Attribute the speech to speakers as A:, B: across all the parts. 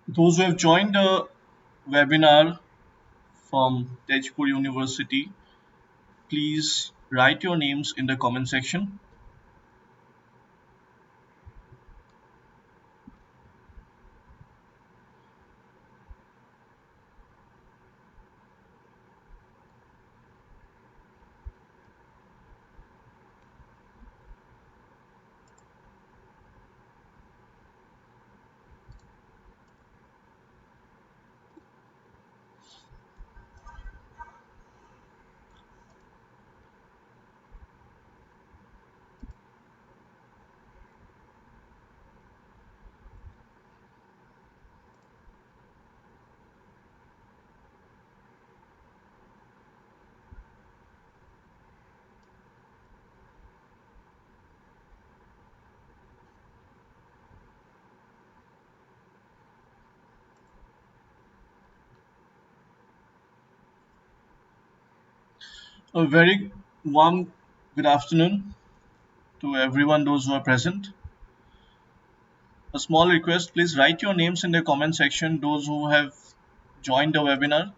A: Those who have joined the webinar from Tejpur University, please write your names in the comment section. A very warm good afternoon to everyone, those who are present. A small request, please write your names in the comment section, those who have joined the webinar.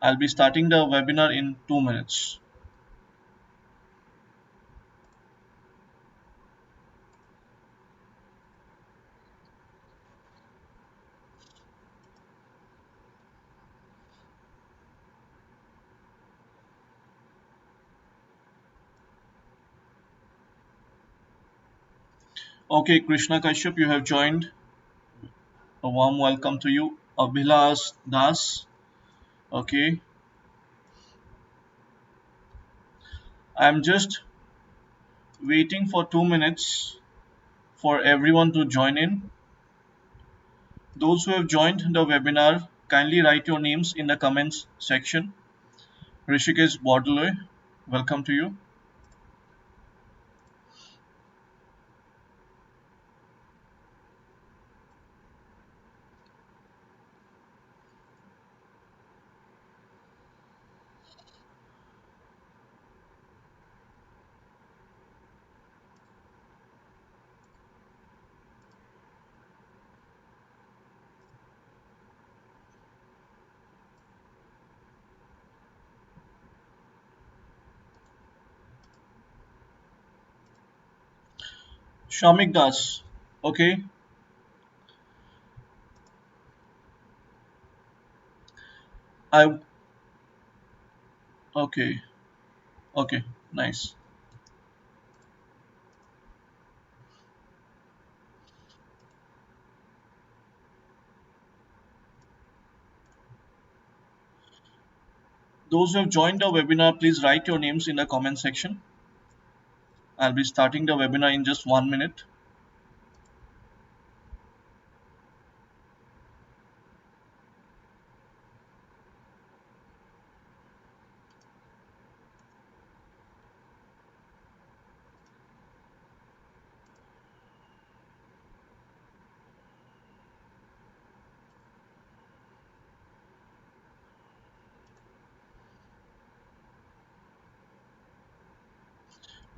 A: I'll be starting the webinar in 2 minutes. Okay, Krishna Kashyap, you have joined. A warm welcome to you. Abhilas Das. Okay, I'm just waiting for 2 minutes for everyone to join in. Those who have joined the webinar, kindly write your names in the comments section. Rishikesh Bordeloi, welcome to you. Shamik Das. Okay, I okay, okay, nice. Those who have joined the webinar, please write your names in the comment section. I'll be starting the webinar in just 1 minute.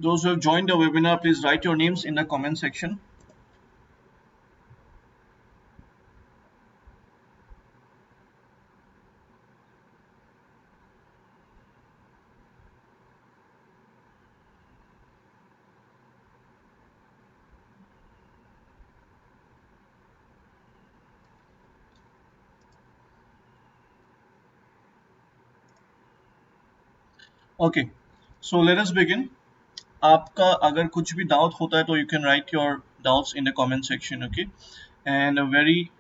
A: Those who have joined the webinar, please write your names in the comment section. Okay, so let us begin. आपका अगर कुछ भी doubt होता है तो you can write your doubts in the comment section. Okay, and a very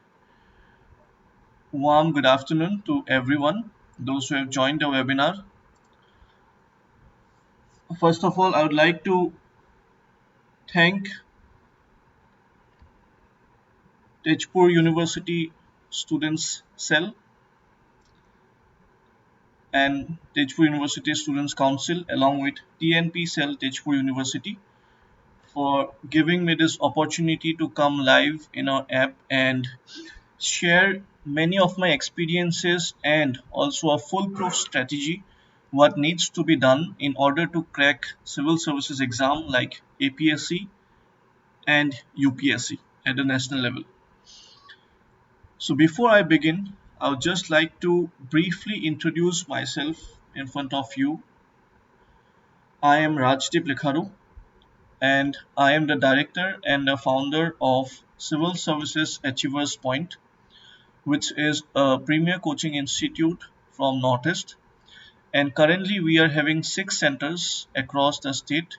A: warm good afternoon to everyone, those who have joined the webinar. First of all, I would like to thank Tejpur University Students Cell and Tejpur University Students Council along with TNP Cell Tejpur University for giving me this opportunity to come live in our app and share many of my experiences and also a foolproof strategy what needs to be done in order to crack civil services exam like APSC and UPSC at the national level. So before I begin, I would just like to briefly introduce myself in front of you. I am Rajdeep Likharu and I am the director and the founder of Civil Services Achievers Point, which is a premier coaching institute from Northeast. And currently we are having 6 centers across the state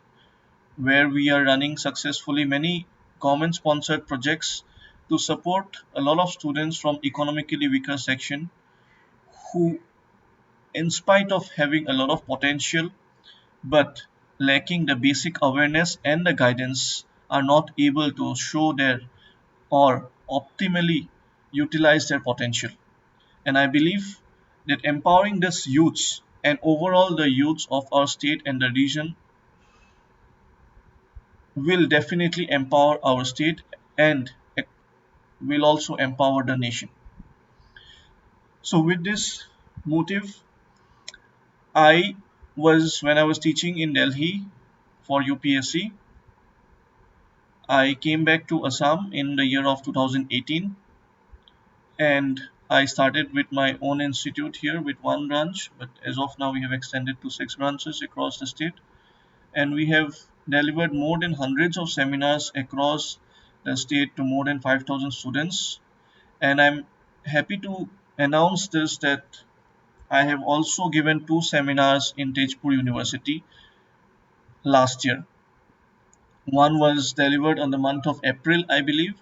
A: where we are running successfully many government sponsored projects to support a lot of students from economically weaker section who, in spite of having a lot of potential but lacking the basic awareness and the guidance, are not able to show their or optimally utilize their potential. And I believe that empowering these youths and overall the youths of our state and the region will definitely empower our state and will also empower the nation. So with this motive, when I was teaching in Delhi for UPSC, I came back to Assam in the year of 2018 and I started with my own institute here with one branch, but as of now we have extended to 6 branches across the state, and we have delivered more than hundreds of seminars across the state to more than 5,000 students. And I'm happy to announce this that I have also given 2 seminars in Tezpur University last year. One was delivered on the month of April, I believe,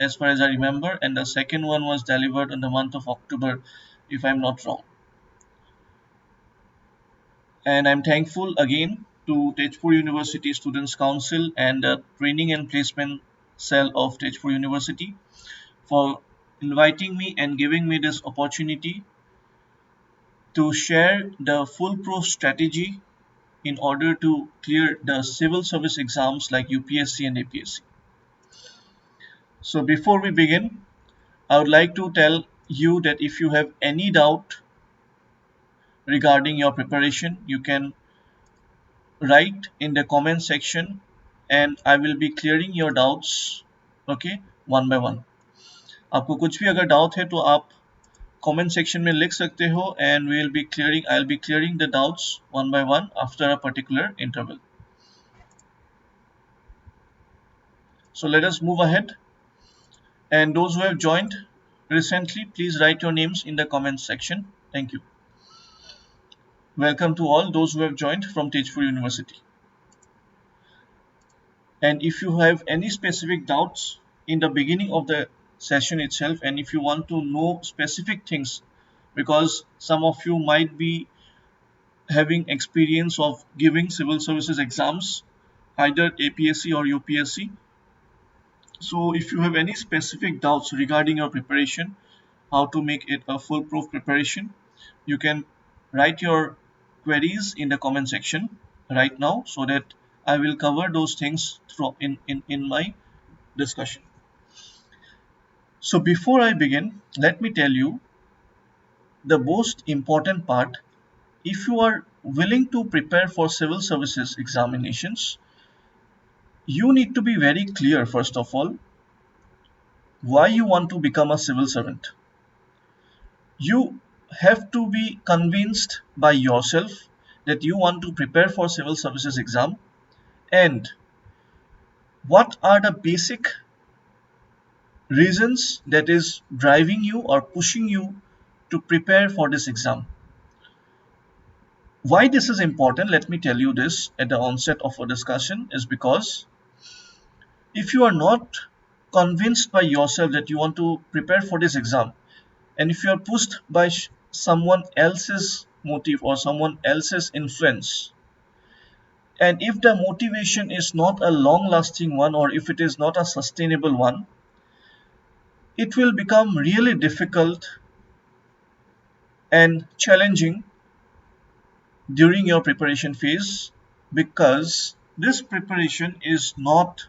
A: as far as I remember, and the second one was delivered on the month of October, if I'm not wrong. And I'm thankful again to Tezpur University Students Council and the Training and Placement Cell of Tezpur University for inviting me and giving me this opportunity to share the foolproof strategy in order to clear the civil service exams like UPSC and APSC. So before we begin, I would like to tell you that if you have any doubt regarding your preparation, you can write in the comment section and I will be clearing your doubts, okay, one by one. आपको कुछ भी अगर doubt है तो आप comment section में लिख सकते हो and I'll be clearing the doubts one by one after a particular interval. So let us move ahead, and those who have joined recently, please write your names in the comment section. Thank you. Welcome to all those who have joined from Tezpur University. And if you have any specific doubts in the beginning of the session itself, and if you want to know specific things, because some of you might be having experience of giving civil services exams, either APSC or UPSC. So if you have any specific doubts regarding your preparation, how to make it a foolproof preparation, you can write your queries in the comment section right now so that I will cover those things in my discussion. So before I begin, let me tell you the most important part. If you are willing to prepare for civil services examinations, you need to be very clear, first of all, why you want to become a civil servant. You have to be convinced by yourself that you want to prepare for civil services exam, and what are the basic reasons that is driving you or pushing you to prepare for this exam. Why this is important, let me tell you this at the onset of our discussion, is because if you are not convinced by yourself that you want to prepare for this exam, and if you are pushed by someone else's motive or someone else's influence, and if the motivation is not a long lasting one or if it is not a sustainable one, it will become really difficult and challenging during your preparation phase, because this preparation is not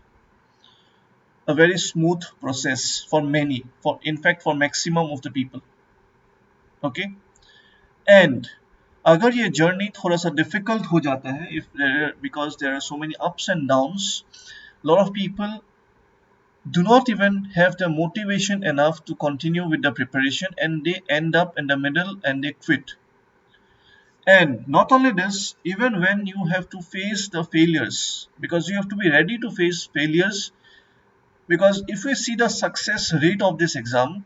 A: a very smooth process for many, for in fact for maximum of the people. Okay, and अगर ये journey थोड़ा सा difficult हो जाता है if there, because there are so many ups and downs, lot of people do not even have the motivation enough to continue with the preparation and they end up in the middle and they quit. And not only this, even when you have to face the failures, because you have to be ready to face failures, because if we see the success rate of this exam,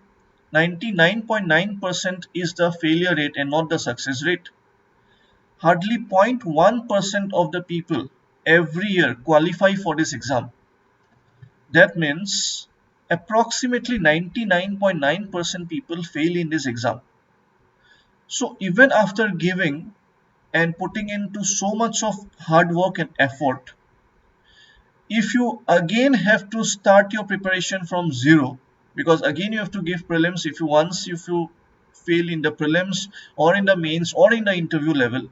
A: 99.9% is the failure rate and not the success rate. Hardly 0.1% of the people every year qualify for this exam. That means approximately 99.9% people fail in this exam. So even after giving and putting into so much of hard work and effort, if you again have to start your preparation from zero, because again you have to give prelims, if you fail in the prelims or in the mains or in the interview level,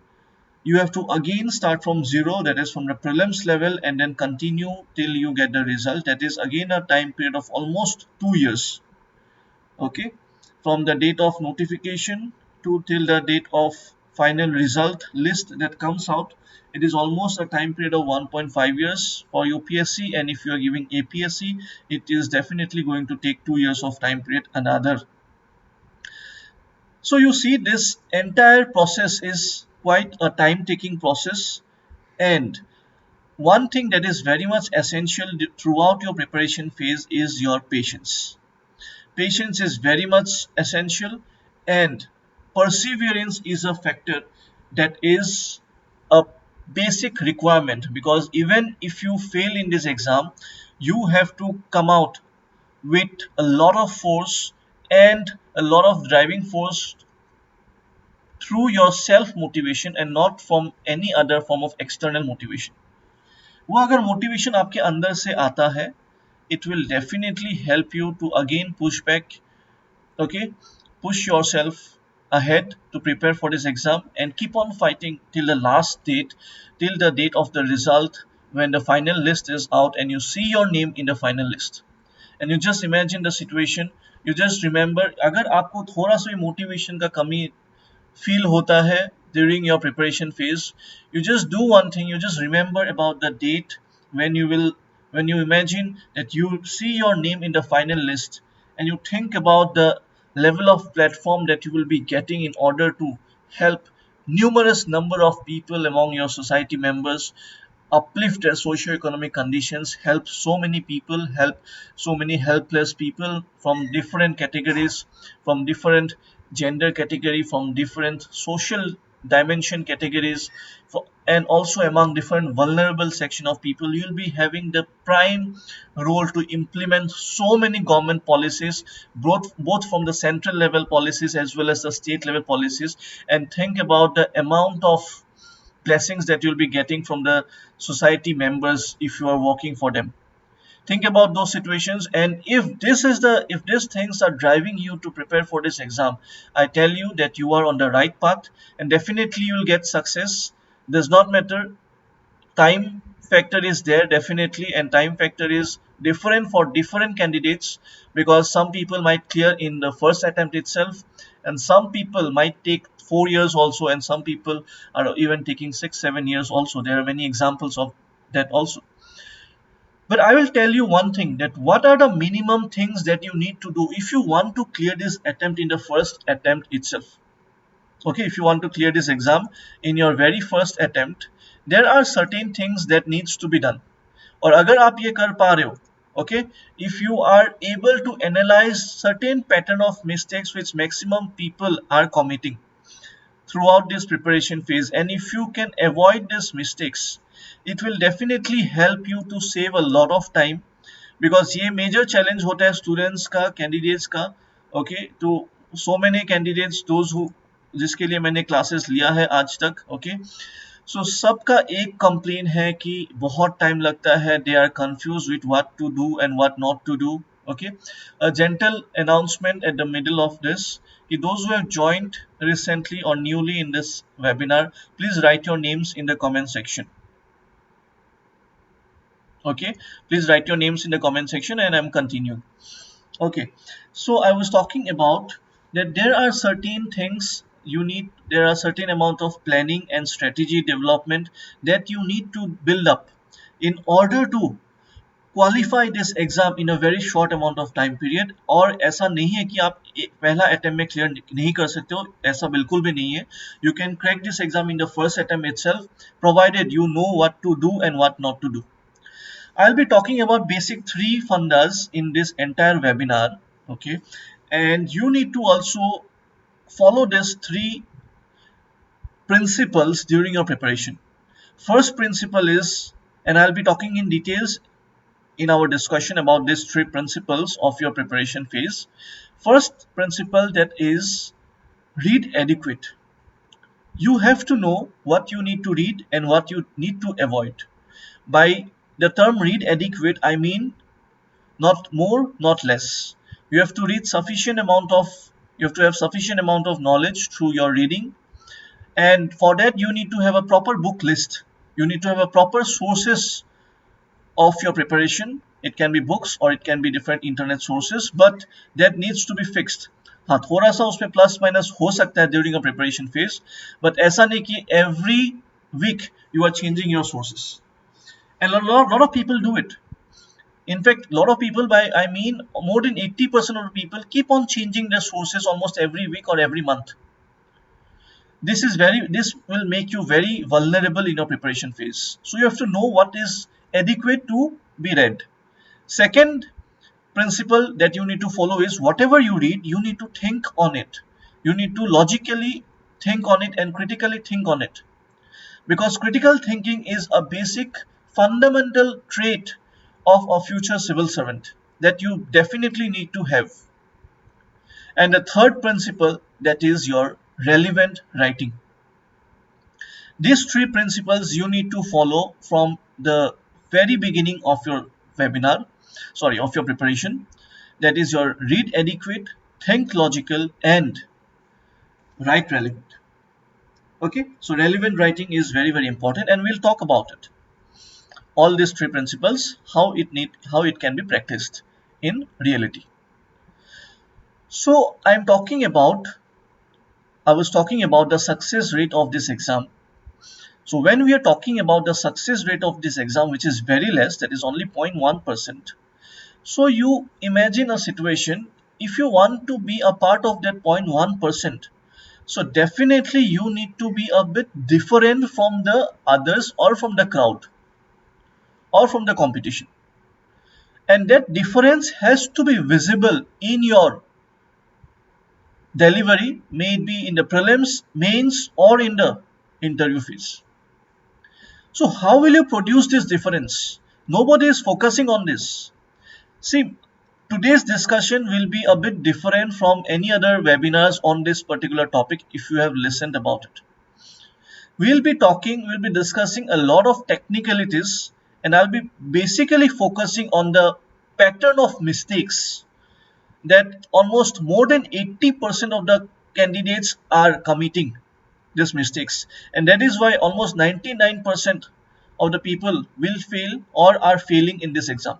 A: you have to again start from zero, that is from the prelims level, and then continue till you get the result. That is again a time period of almost 2 years. Okay, from the date of notification to till the date of final result list that comes out, it is almost a time period of 1.5 years for UPSC, and if you are giving APSC, it is definitely going to take 2 years of time period another. So you see, this entire process is quite a time taking process, and one thing that is very much essential throughout your preparation phase is your patience. Patience is very much essential, and perseverance is a factor that is a basic requirement, because even if you fail in this exam, you have to come out with a lot of force and a lot of driving force through your self motivation and not from any other form of external motivation. वो अगर motivation आपके अंदर से आता है, it will definitely help you to again push back. Okay, push yourself ahead to prepare for this exam and keep on fighting till the last date, till the date of the result, when the final list is out and you see your name in the final list. And you just imagine the situation, you just remember, अगर आपको थोड़ा सा भी motivation का कमी feel hota hai during your preparation phase, you just do one thing, you just remember about the date when you will, when you imagine that you see your name in the final list, and you think about the level of platform that you will be getting in order to help numerous number of people among your society members, uplift their socio-economic conditions, help so many people, help so many helpless people from different categories, from different gender category, from different social dimension categories, and also among different vulnerable section of people. You'll be having the prime role to implement so many government policies, both from the central level policies as well as the state level policies. And think about the amount of blessings that you'll be getting from the society members if you are working for them. Think about those situations, and if these things are driving you to prepare for this exam, I tell you that you are on the right path, and definitely you will get success. Does not matter, time factor is there definitely, and time factor is different for different candidates, because some people might clear in the first attempt itself, and some people might take 4 years also, and some people are even taking 6 7 years also. There are many examples of that also. But I will tell you one thing, that what are the minimum things that you need to do if you want to clear this attempt in the first attempt itself. Okay, if you want to clear this exam in your very first attempt, there are certain things that needs to be done. और अगर आप ये कर पा रहे हो, okay, if you are able to analyze certain pattern of mistakes which maximum people are committing throughout this preparation phase, and if you can avoid these mistakes, it will definitely help you to save a lot of time, because ये major challenge होता है students का, candidates का. Okay, to so many candidates, those who, जिसके लिए मैंने classes लिया है आज तक. Okay, so सबका एक complaint है कि बहुत time लगता है, they are confused with what to do and what not to do. Okay, a gentle announcement at the middle of this, कि those who have joined recently or newly in this webinar, please write your names in the comment section. Okay, please write your names in the comment section and I'm continuing. Okay, so I was talking about that there are certain things you need, there are certain amount of planning and strategy development that you need to build up in order to qualify this exam in a very short amount of time period. और ऐसा नहीं है कि आप पहला attempt में clear नहीं कर सकते हो, ऐसा बिल्कुल भी नहीं है। You can crack this exam in the first attempt itself provided you know what to do and what not to do. I'll be talking about basic three fundas in this entire webinar. Okay, and you need to also follow these three principles during your preparation. First principle is, and I'll be talking in details in our discussion about these three principles of your preparation phase. First principle, that is read adequate. You have to know what you need to read and what you need to avoid. By the term read adequate, I mean not more, not less. You have to read sufficient amount of, you have to have sufficient amount of knowledge through your reading, and for that you need to have a proper book list. You need to have a proper sources of your preparation. It can be books or it can be different internet sources, but that needs to be fixed. हाँ, थोड़ा सा उसमें plus minus हो सकता है during a preparation phase, but ऐसा नहीं कि every week you are changing your sources. And lot of people do it. In fact, a lot of people, by I mean more than 80% of the people, keep on changing their sources almost every week or every month. This will make you very vulnerable in your preparation phase. So you have to know what is adequate to be read. Second principle that you need to follow is whatever you read, you need to think on it. You need to logically think on it and critically think on it, because critical thinking is a basic fundamental trait of a future civil servant that you definitely need to have. And the third principle, that is your relevant writing. These three principles you need to follow from the very beginning of your webinar, sorry, of your preparation. That is your read adequate, think logical, and write relevant. Okay, so relevant writing is very, very important, and we'll talk about it. All these three principles, how it can be practiced in reality. So I was talking about the success rate of this exam. So when we are talking about the success rate of this exam, which is very less, that is only 0.1%. So you imagine a situation, if you want to be a part of that 0.1%, so definitely you need to be a bit different from the others or from the crowd or from the competition. And that difference has to be visible in your delivery, maybe in the prelims, mains, or in the interview phase. So how will you produce this difference? Nobody is focusing on this. See, today's discussion will be a bit different from any other webinars on this particular topic if you have listened about it. We'll be discussing a lot of technicalities, and I'll be basically focusing on the pattern of mistakes that almost more than 80% of the candidates are committing these mistakes, and that is why almost 99% of the people will fail or are failing in this exam.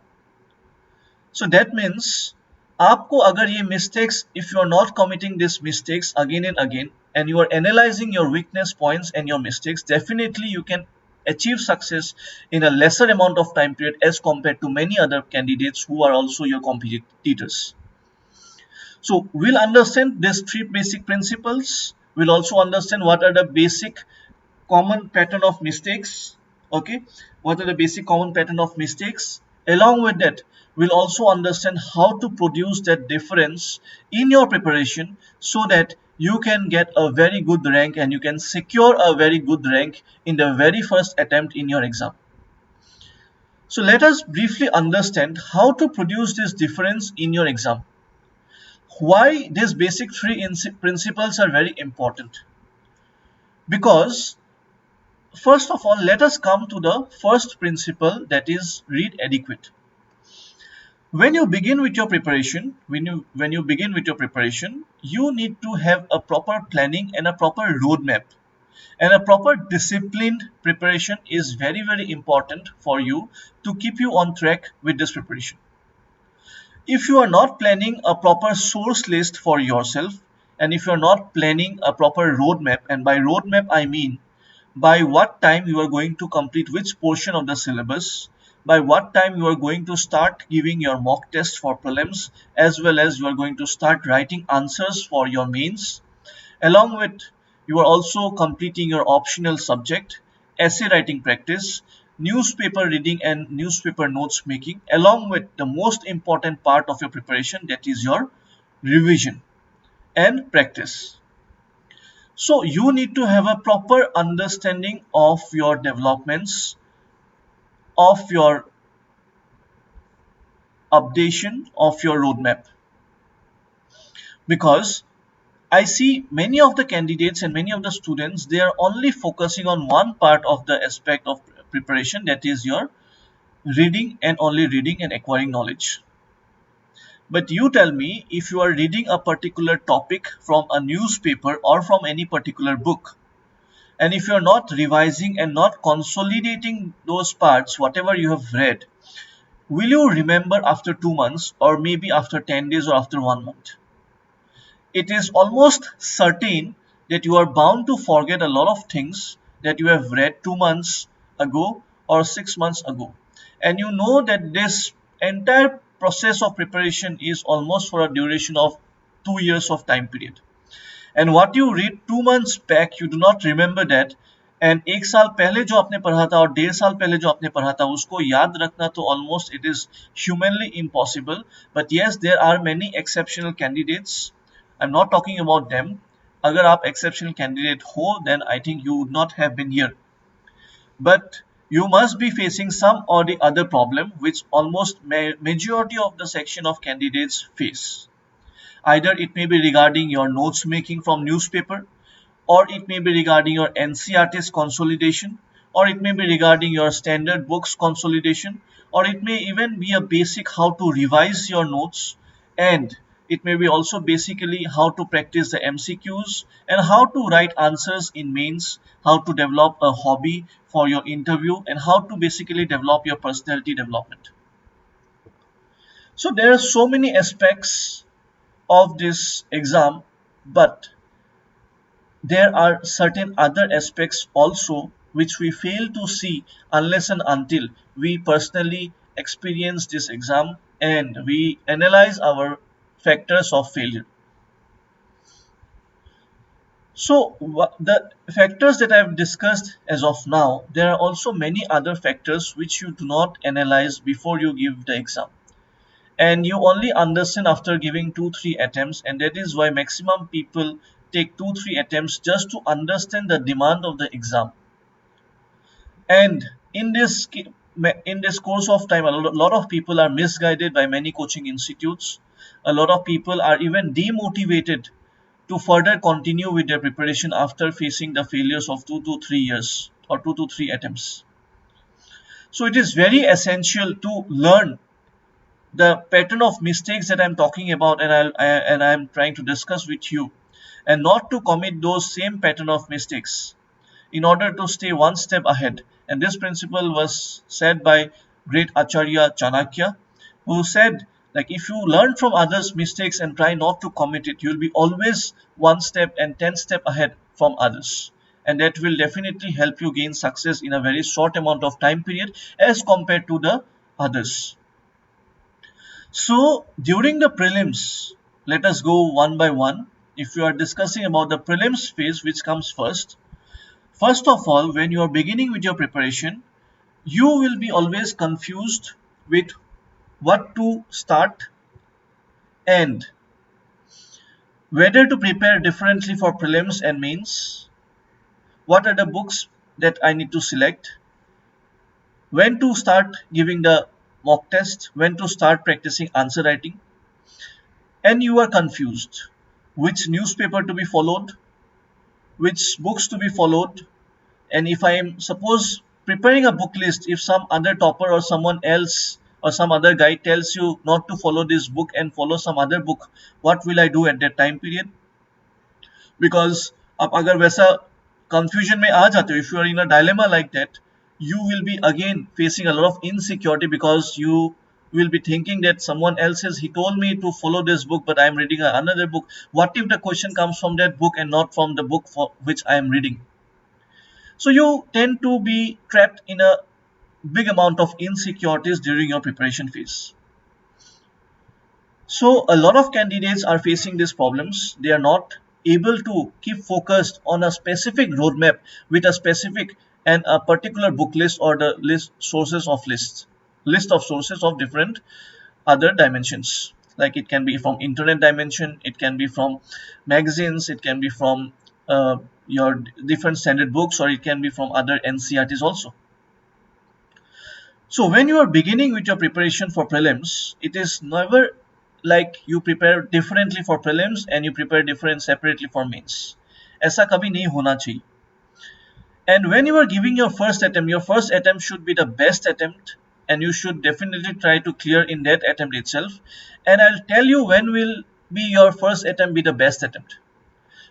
A: So that means आपको अगर ये mistakes, if you are not committing these mistakes again and again and you are analyzing your weakness points and your mistakes, definitely you can achieve success in a lesser amount of time period as compared to many other candidates who are also your competitors. So we'll understand these three basic principles. We'll also understand what are the basic common pattern of mistakes. Okay, what are the basic common pattern of mistakes? Along with that, we'll also understand how to produce that difference in your preparation so that you can get a very good rank and you can secure a very good rank in the very first attempt in your exam. So let us briefly understand how to produce this difference in your exam. Why these basic three principles are very important? Because first of all, let us come to the first principle, that is read adequate. When you begin with your preparation, you need to have a proper planning and a proper roadmap. And a proper disciplined preparation is very, very important for you to keep you on track with this preparation. If you are not planning a proper source list for yourself, and if you are not planning a proper roadmap, and by roadmap I mean by what time you are going to complete which portion of the syllabus, by what time you are going to start giving your mock test for prelims, as well as you are going to start writing answers for your mains. Along with, you are also completing your optional subject, essay writing practice, newspaper reading and newspaper notes making, along with the most important part of your preparation, that is your revision and practice. So you need to have a proper understanding of your developments, of your updation, of your roadmap. Because I see many of the candidates and many of the students, they are only focusing on one part of the aspect of preparation, that is your reading and only reading and acquiring knowledge. But you tell me, if you are reading a particular topic from a newspaper or from any particular book, and if you are not revising and not consolidating those parts, whatever you have read, will you remember after 2 months or maybe after 10 days or after 1 month? It is almost certain that you are bound to forget a lot of things that you have read 2 months ago or 6 months ago. And you know that this entire process of preparation is almost for a duration of 2 years of time period. And what you read 2 months back, you do not remember that. And एक साल पहले जो आपने पढ़ा था और 1.5 साल पहले जो आपने पढ़ा था उसको याद रखना तो almost it is humanly impossible. But yes, there are many exceptional candidates. I'm not talking about them. अगर आप exceptional candidate हो, then I think you would not have been here. But you must be facing some or the other problem which almost majority of the section of candidates face. Either it may be regarding your notes making from newspaper, or it may be regarding your NCERT's consolidation, or it may be regarding your standard books consolidation, or it may even be a basic how to revise your notes, and it may be also basically how to practice the MCQs and how to write answers in mains, how to develop a hobby for your interview, and how to basically develop your personality development. So there are so many aspects of this exam, but there are certain other aspects also which we fail to see unless and until we personally experience this exam and we analyze our factors of failure. So the factors that I've discussed as of now, there are also many other factors which you do not analyze before you give the exam, and you only understand after giving 2-3 attempts, and that is why maximum people take 2-3 attempts just to understand the demand of the exam. And in this course of time, a lot of people are misguided by many coaching institutes. A lot of people are even demotivated to further continue with their preparation after facing the failures of 2 to 3 years or 2 to 3 attempts. So it is very essential to learn the pattern of mistakes that I'm talking about, and I'm trying to discuss with you, and not to commit those same pattern of mistakes in order to stay one step ahead. And this principle was said by great Acharya Chanakya, who said, like, if you learn from others' mistakes and try not to commit it, you'll be always one step and 10 step ahead from others. And that will definitely help you gain success in a very short amount of time period as compared to the others. So during the prelims, let us go one by one. If you are discussing about the prelims phase, which comes first of all, when you are beginning with your preparation, you will be always confused with what to start and whether to prepare differently for prelims and mains, what are the books that I need to select, when to start giving the mock test, when to start practicing answer writing, and you are confused which newspaper to be followed, which books to be followed. And if I am suppose preparing a book list, if some other topper or someone else or some other guy tells you not to follow this book and follow some other book, what will I do at that time period? Because अब अगर वैसा confusion में आ जाते हो, if you are in a dilemma like that, you will be again facing a lot of insecurity because you will be thinking that someone else says he told me to follow this book, but I am reading another book. What if the question comes from that book and not from the book for which I am reading? So you tend to be trapped in a big amount of insecurities during your preparation phase. So a lot of candidates are facing these problems. They are not able to keep focused on a specific roadmap with a specific and a particular book list or the list of sources of different other dimensions. Like it can be from internet dimension, it can be from magazines, it can be from your different standard books, or it can be from other NCRTs also. So when you are beginning with your preparation for prelims, it is never like you prepare differently for prelims and you prepare different separately for mains. ऐसा कभी नहीं होना चाहिए. And when you are giving your first attempt should be the best attempt, and you should definitely try to clear in that attempt itself. And I'll tell you when will be your first attempt be the best attempt.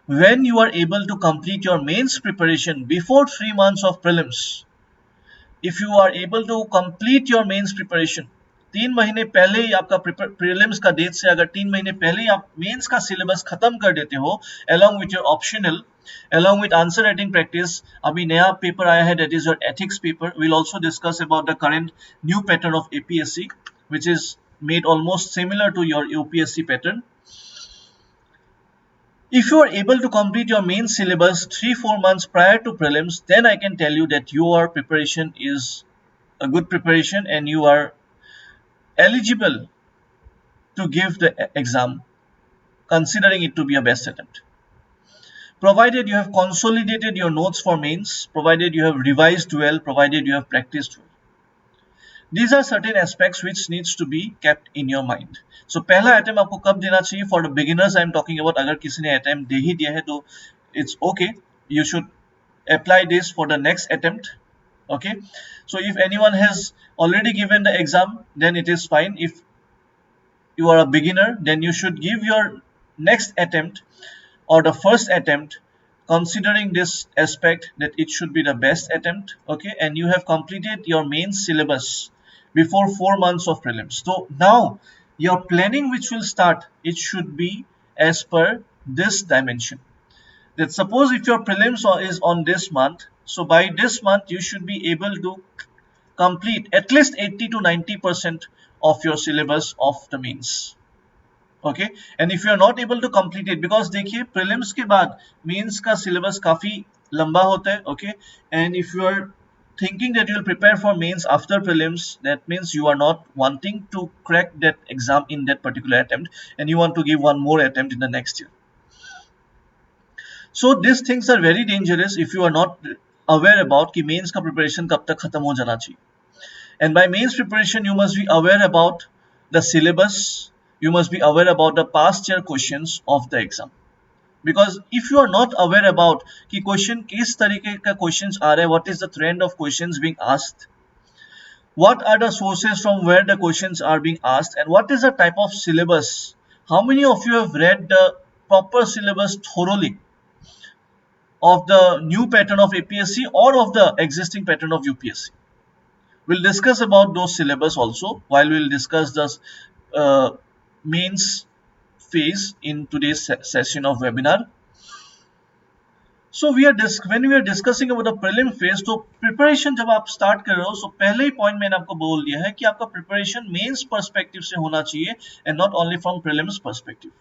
A: When you are able to complete your mains preparation before 3 months of prelims. If you are able to complete your mains preparation 3 महीने पहले ही आपका prelims का date से अगर 3 महीने पहले ही आप mains का सिलेबस खत्म कर देते हो along with your optional, along with answer writing practice. अभी नया पेपर आया है, that is your ethics paper. We'll also discuss about the current new pattern of APSC, which is made almost similar to your UPSC pattern. If you are able to complete your main syllabus 3-4 months prior to prelims, then I can tell you that your preparation is a good preparation and you are eligible to give the exam, considering it to be a best attempt. Provided you have consolidated your notes for mains, provided you have revised well, provided you have practiced well. These are certain aspects which needs to be kept in your mind. So पहला attempt आपको कब देना चाहिए? For the beginners I am talking about. अगर किसी ने attempt दे ही दिया है तो it's okay. You should apply this for the next attempt. Okay. So if anyone has already given the exam, then it is fine. If you are a beginner, then you should give your next attempt or the first attempt considering this aspect that it should be the best attempt. Okay. And you have completed your main syllabus before 4 months of prelims. So now your planning which will start, it should be as per this dimension. That suppose if your prelims is on this month, so by this month you should be able to complete at least 80 to 90% of your syllabus of the mains. Okay. And if you are not able to complete it, because देखिए prelims के बाद mains का syllabus काफी लंबा होता है. Okay. And if you are thinking that you will prepare for mains after prelims, that means you are not wanting to crack that exam in that particular attempt and you want to give one more attempt in the next year. So these things are very dangerous if you are not aware about कि mains का preparation कब तक खत्म हो जाना चाहिए. And by mains preparation you must be aware about the syllabus, you must be aware about the past year questions of the exam. Because if you are not aware about कि question किस तरीके का questions आ रहा है, what is the trend of questions being asked, what are the sources from where the questions are being asked, and what is the type of syllabus, how many of you have read the proper syllabus thoroughly of the new pattern of APSC or of the existing pattern of UPSC. We'll discuss about those syllabus also while we'll discuss the mains phase in today's session of webinar. So when we are discussing about the prelim phase, तो preparation जब आप start कर रहे हो, so पहले ही point मैंने आपको बोल दिया है कि आपका preparation mains perspective से होना चाहिए and not only from prelims perspective.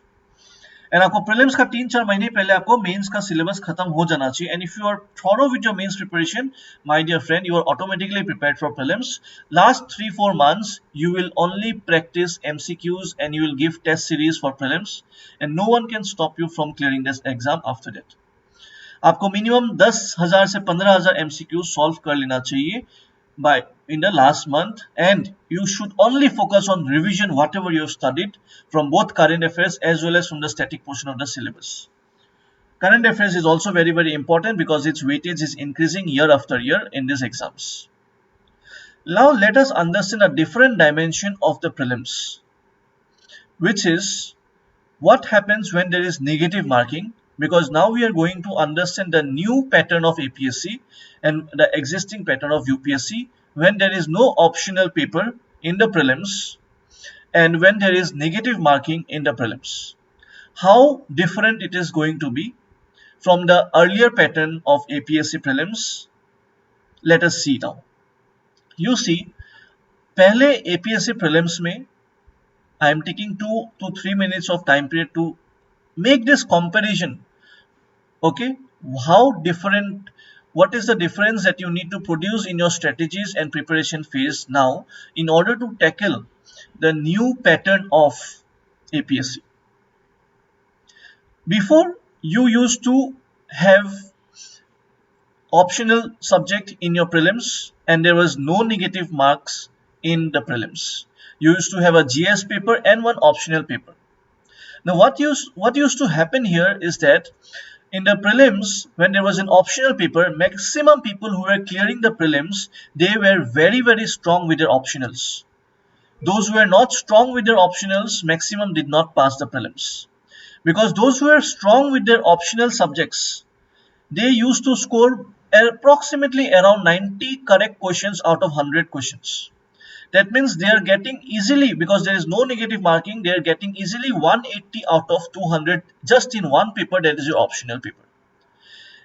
A: And आपको prelims का 3-4 महीने पहले आपको mains का syllabus खत्म हो जाना चाहिए. And if you are thorough with your mains preparation, my dear friend, you are automatically prepared for prelims. Last 3-4 months, you will only practice MCQs and you will give test series for prelims, and no one can stop you from clearing this exam after that. आपको minimum 10,000 से 15,000 MCQ solve कर लेना चाहिए by in the last month, and you should only focus on revision whatever you have studied from both current affairs as well as from the static portion of the syllabus. Current affairs is also very important because its weightage is increasing year after year in these exams. Now let us understand a different dimension of the prelims, which is what happens when there is negative marking, because now we are going to understand the new pattern of APSC and the existing pattern of UPSC when there is no optional paper in the prelims and when there is negative marking in the prelims. How different it is going to be from the earlier pattern of APSC prelims, let us see now. You see, पहले APSC prelims में I am taking 2 to 3 minutes of time period to make this comparison. Okay, how different, what is the difference that you need to produce in your strategies and preparation phase now in order to tackle the new pattern of APSC. Before, you used to have optional subject in your prelims and there was no negative marks in the prelims. You used to have a GS paper and one optional paper. Now what used to happen here is that in the prelims, when there was an optional paper, maximum people who were clearing the prelims, they were very strong with their optionals. Those who were not strong with their optionals, maximum did not pass the prelims. Because those who were strong with their optional subjects, they used to score approximately around 90 correct questions out of 100 questions. That means they are getting easily, because there is no negative marking, they are getting easily 180 out of 200 just in one paper, that is your optional paper.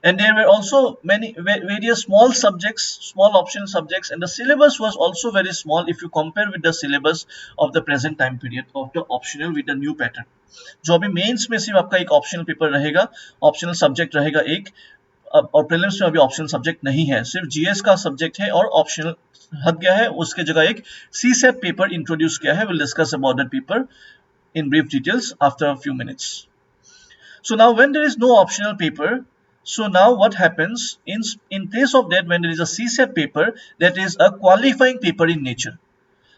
A: And there were also many various small subjects, small optional subjects, and the syllabus was also very small if you compare with the syllabus of the present time period of the optional with the new pattern. जो अभी mains में सिर्फ आपका एक optional paper रहेगा, optional subject रहेगा एक, और प्रीलिम्स में अभी ऑप्शनल सब्जेक्ट नहीं है, सिर्फ जीएस का सब्जेक्ट है और ऑप्शनल हट गया है, उसके जगह एक सीसेट पेपर इंट्रोड्यूस किया है. Will discuss about that paper in brief details after a few minutes. So now when there is no optional paper, so now what happens in place of that, when there is a CSET paper, that is a qualifying paper in nature.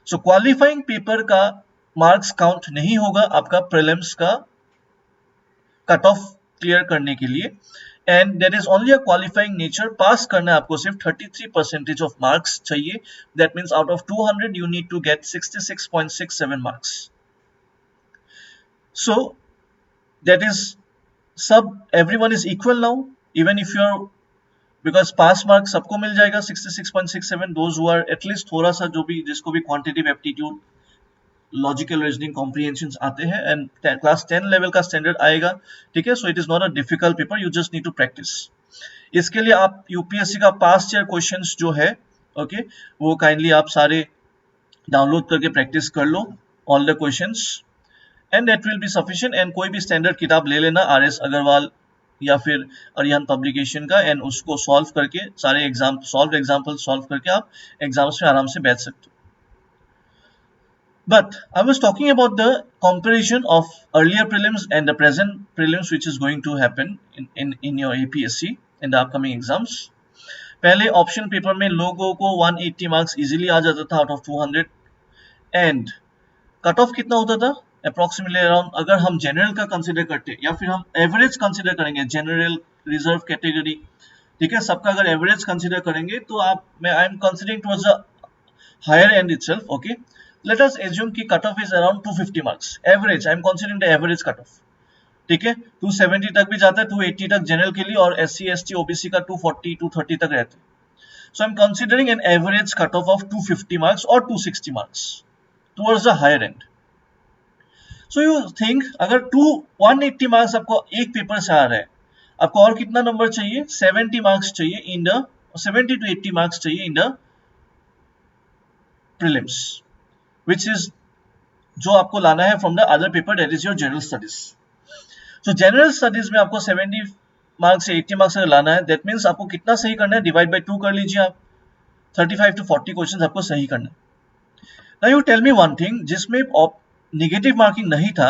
A: So qualifying paper का marks count नहीं होगा आपका prelims का cut off clear करने के लिए, and that is only a qualifying nature. पास करना है आपको सिर्फ 33% of marks चाहिए. That means out of 200 you need to get 66.67 marks. So that is everyone is equal now, even if you are, because pass mark सबको मिल जाएगा 66.67. those who are at least थोड़ा सा जो भी जिसको भी quantitative aptitude, logical reasoning comprehensions आते हैं, and class 10 level का standard आएगा, ठीक है. So it is not a difficult paper, you just need to practice. इसके लिए आप यूपीएससी का past year questions जो है, okay, वो kindly आप सारे download करके practice कर लो all the questions, and that will be sufficient. And कोई भी standard किताब ले लेना RS अग्रवाल या फिर अरिहंत पब्लिकेशन का, एंड उसको सॉल्व करके सारे एग्जाम्पल सॉल्व करके आप एग्जाम्स में आराम से बैठ सकते हो. But I was talking about the comparison of earlier prelims and the present prelims which is going to happen in your APSC in the upcoming exams. पहले ऑप्शन पेपर में लोगों को 180 मार्क्स इजीली आ जाता था out of 200, and cut off कितना होता था approximately around, अगर हम जनरल का कंसीडर करते या फिर हम एवरेज कंसीडर करेंगे, जनरल रिजर्व कैटेगरी, ठीक है, सबका अगर एवरेज कंसीडर करेंगे तो I am considering towards the higher end itself. Okay, let us assume कि cut off is around 250 marks average. I am considering the average cut off, ठीक है. 270 तक भी जाता है, 280 तक जनरल के लिए, और SC ST OBC का 240 230 तक रहता है. So I am considering an average cut off 250 marks और 260 marks towards the higher end. So you think अगर 180 मार्क्स आपको एक पेपर से आ रहा है, आपको और कितना नंबर चाहिए, 70 मार्क्स चाहिए इन द 70 to 80 मार्क्स चाहिए in the prelims, which is जो आपको लाना है from the other paper, that is your general studies. So general studies में आपको 70 मार्क्स से 80 मार्क्स अगर लाना है, दैट मीन्स आपको कितना सही करना है, डिवाइड बाई 2 कर लीजिए आप, 35 to 40 क्वेश्चन आपको सही करना है. Now you tell me one thing, जिसमें नेगेटिव मार्किंग नहीं था,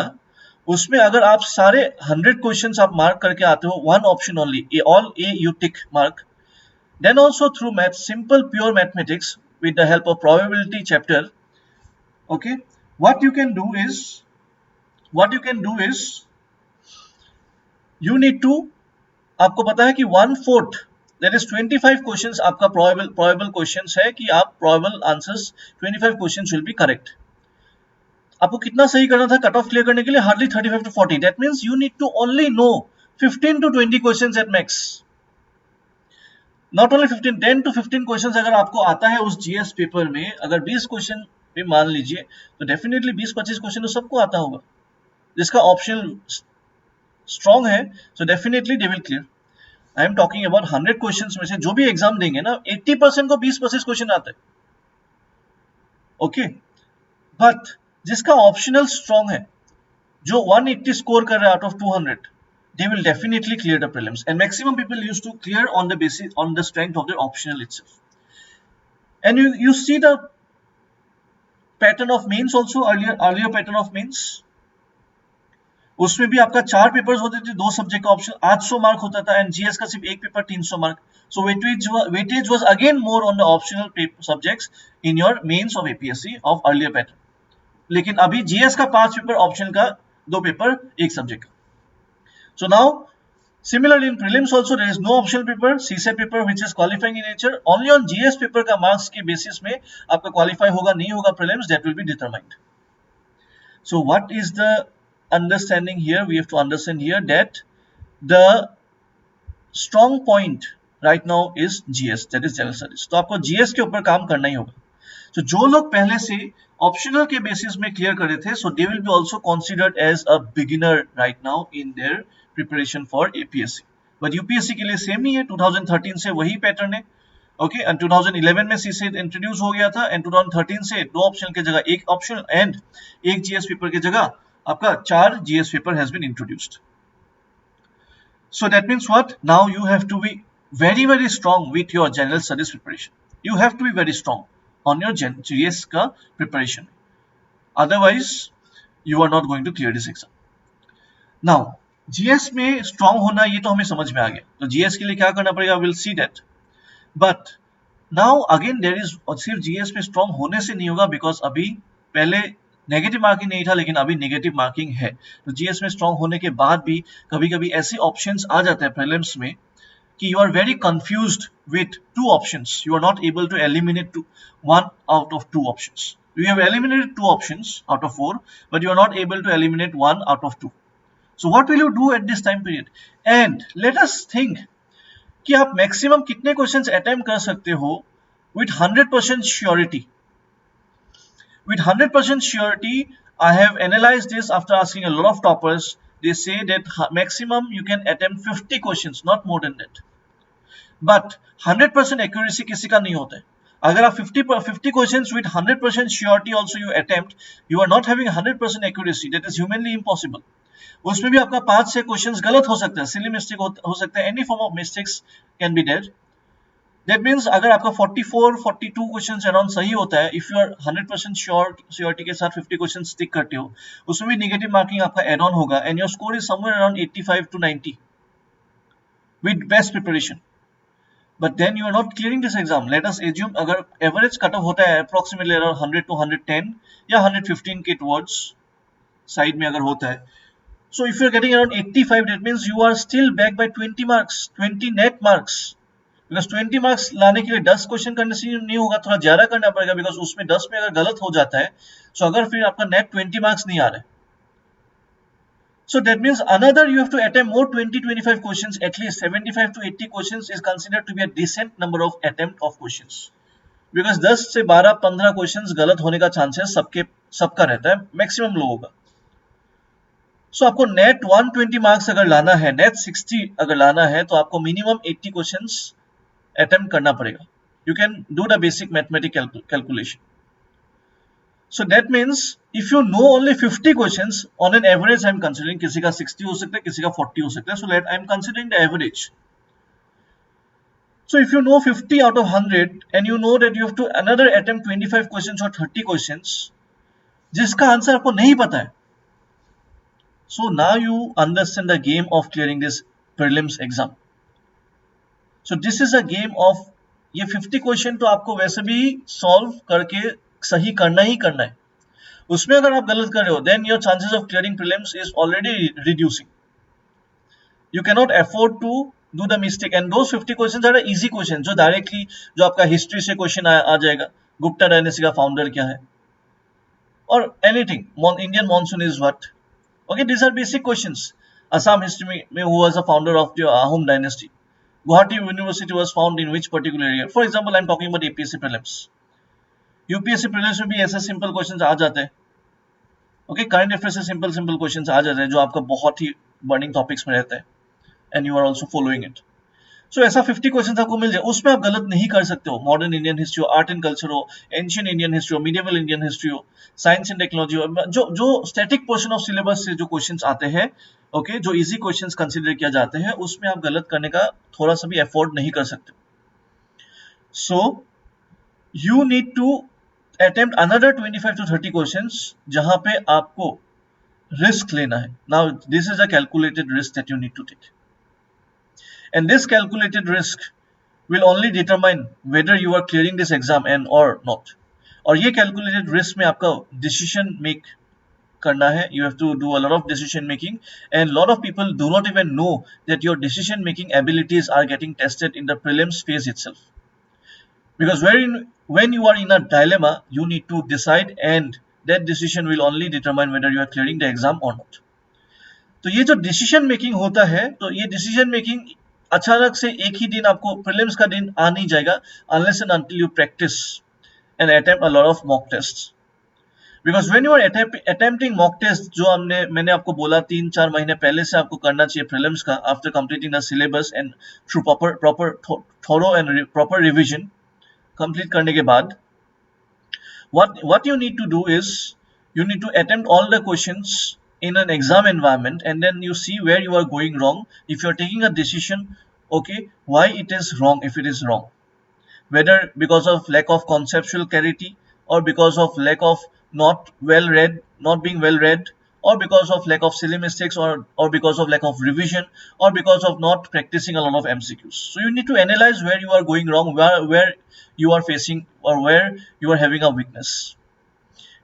A: उसमें अगर आप सारे 100 क्वेश्चंस आप मार्क करके आते हो, one option only, all a you tick mark, then also through math, simple pure mathematics with the help of probability chapter, okay, what you can do is you need to, आपको पता है कि 1/4 that is 25 questions आपका probable questions है, कि आप probable answers 25 questions will be correct. आपको कितना सही करना था कट ऑफ क्लियर करने के लिए, hardly 35 to 40. That means you need to only no 15 to 20 questions at max, not only 15, 10 to 15 questions अगर आपको आता है उस जीएस पेपर में, अगर 20 क्वेश्चन भी मान लीजिए, तो डेफिनेटली 20-25 क्वेश्चन तो सबको आता होगा जिसका ऑप्शनल स्ट्रॉन्ग है, so definitely they will clear. I am talking about 100 questions में से जो भी एग्जाम देंगे ना, 80% को 20-25 क्वेश्चन आते हैं, ओके। बट जिसका ऑप्शनल स्ट्रॉन्ग है, जो 180 स्कोर कर रहा है out of 200, they will definitely clear the prelims, and maximum people used to clear on the basis, on the strength of their optional itself. And you see the pattern of mains also, earlier pattern of mains, उसमें भी आपका 4 papers होते थे, 2 subject का option, 800 mark होता था, and GS का सिर्फ एक paper 300 mark. So weightage was again more on the optional subjects in your mains of APSC of earlier pattern. लेकिन अभी जीएस का 5 पेपर, ऑप्शनल का 2 पेपर, एक सब्जेक्ट का। So now, similarly in prelims also there is no optional paper, CSET paper which is qualifying in nature. Only on GS paper का marks के basis में आपका qualify होगा नहीं होगा prelims, that will be determined. So what is the understanding here? We have to understand here that the strong point right now is GS, that is general studies. तो आपको GS के ऊपर काम करना ही होगा। So जो लोग पहले से ऑप्शनल के बेसिस में क्लियर करे थे, so they will be also considered as a beginner right now in their preparation for APSC. But UPSC के लिए सेम नहीं है, 2013 से वही पैटर्न है, ओके। एंड 2011 में सीसेट इंट्रोड्यूस हो गया था, एंड 2013 से 2 ऑप्शनल की जगह 1 ऑप्शनल एंड 1 जीएस पेपर की जगह आपका 4 GS paper has been introduced. So that means what? Now you have to be very strong with your general studies preparation. You have to be very strong on your GS का preparation. Otherwise, you are not going to clear this exam. Now, GS में strong होना ये तो हमें समझ में आ गया, तो GS के लिए क्या करना पड़ेगा, we'll see that. But now again there is, सिर्फ GS में strong होने से नहीं होगा, because अभी पहले नेगेटिव मार्किंग नहीं था, लेकिन अभी नेगेटिव मार्किंग है। तो जीएस में स्ट्रॉन्ग होने के बाद भी कभी कभी ऐसे ऑप्शंस आ जाते हैं प्रीलिम्स में कि you are very confused with 2 options, you are not able to eliminate 1 out of 2 options. You have eliminated 2 options out of 4, but you are not able to eliminate 1 out of 2. So what will you do at this time period? And let us think कि आप maximum कितने questions attempt कर सकते हो with 100% surety. With 100% surety, I have analyzed this after asking a lot of toppers. They say that maximum you can attempt 50 questions, not more than that. But 100% accuracy किसी का नहीं होता है। अगर आप 50 questions with 100% surety also you attempt, you are not having 100% accuracy. That is humanly impossible. उसमें भी आपका 5 से क्वेश्चंस गलत हो सकता है, सिली मिस्टेक हो सकता है, any form of mistakes can be there. That means अगर आपका 44-42 क्वेश्चंस अराउंड सही होता है, इफ यू आर 100% श्योरिटी के साथ 50 क्वेश्चंस टिक करते हो, उसमें भी नेगेटिव मार्किंग आपका एड ऑन होगा, and your score is somewhere around 85 to 90 with best preparation. But then you are not clearing this exam. Let us assume अगर एवरेज कट ऑफ होता है अप्रोक्सीमेटली अराउंड 100 to 110 या 115 के towards side में अगर होता है, so if you are getting around 85, that means you are still back by 20 marks, 20 net marks, because 20 marks लाने के लिए 10 क्वेश्चन करने से नहीं होगा, थोड़ा ज्यादा करना पड़ेगा, because उसमें 10 में अगर गलत हो जाता है, so अगर फिर आपका नेट 20 मार्क्स नहीं आ रहा है, so that means another you have to attempt more 20-25 questions, at least 75 to 80 questions is considered to be a decent number of attempt of questions, because 10 से 12-15 क्वेश्चंस गलत होने का चांसेस सबका रहता है, मैक्सिमम लोगों का। सो आपको नेट 120 मार्क्स अगर लाना है, नेट 60 अगर लाना है, तो आपको मिनिमम 80 क्वेश्चंस अटेम्प्ट करना पड़ेगा। You can do the basic mathematical calculation. So that means if you know only 50 questions on an average, I am considering, किसी का 60 हो सकता है, किसी का 40 हो सकता है, so let I am considering the average. So if you know 50 out of 100 and you know that you have to another attempt 25 questions or 30 questions जिसका आंसर आपको नहीं पता है, so now you understand the game of clearing this prelims exam. So this is a game of ये 50 question तो आपको वैसे भी सॉल्व करके सही करना ही करना है, उसमें अगर आप गलत कर रहे हो, then your chances of clearing prelims is already reducing. You cannot afford to do the mistake, and those 50 questions are easy questions, जो डायरेक्टली जो आपका हिस्ट्री से क्वेश्चन आ जाएगा, गुप्ता डायनेस्टी का फाउंडर क्या है, और anything, Indian monsoon is what, okay, these are basic questions. Assam history में who was the founder of the Ahom dynasty. Guwahati University was found in which particular area? For example, I'm talking about APSC prelims. UPSC prelims में भी ऐसे simple questions आ जाते हैं. Okay, current affair से simple simple questions आ जाते हैं जो आपका बहुत ही बर्निंग टॉपिक्स में रहता है and you are also following it. So ऐसा 50 क्वेश्चन आपको मिल जाए, उसमें आप गलत नहीं कर सकते हो. मॉडर्न इंडियन हिस्ट्री हो, आर्ट एंड कल्चर हो, एंशियंट इंडियन हिस्ट्री हो, मीडिएवल इंडियन हिस्ट्री हो, साइंस एंड टेक्नोलॉजी हो, जो जो स्टैटिक पोर्शन ऑफ सिलेबस से जो क्वेश्चंस आते हैं, ओके, जो इजी क्वेश्चंस कंसीडर किया जाते हैं, उसमें आप गलत करने का थोड़ा सा भी एफोर्ड नहीं कर सकते. So you need to attempt another 25 to 30 questions जहां पे आपको रिस्क लेना है. Now this is a calculated risk that you need to take, and this calculated risk will only determine whether you are clearing this exam and or not. और ये calculated risk में आपका decision make करना है. You have to do a lot of decision making, and lot of people do not even know that your decision making abilities are getting tested in the prelims phase itself. Because when you are in a dilemma, you need to decide, and that decision will only determine whether you are clearing the exam or not. तो ये जो decision making होता है, तो ये decision making अचानक से एक ही दिन आपको प्रीलिम्स का दिन आ नहीं जाएगा unless and until you practice and attempt a lot of mock tests. Because when you are attempting mock test, जो मैंने आपको बोला 3-4 महीने पहले से आपको करना चाहिए प्रीलिम्स का, after completing the syllabus and through proper thorough and proper revision, complete करने के बाद, what you need to do is you need to attempt all the questions in an exam environment, and then you see where you are going wrong. If you are taking a decision, okay, why it is wrong, if it is wrong, whether because of lack of conceptual clarity, or because of lack of not being well read, or because of lack of silly mistakes, or because of lack of revision, or because of not practicing a lot of MCQs. So you need to analyze where you are going wrong, where you are facing, or where you are having a weakness.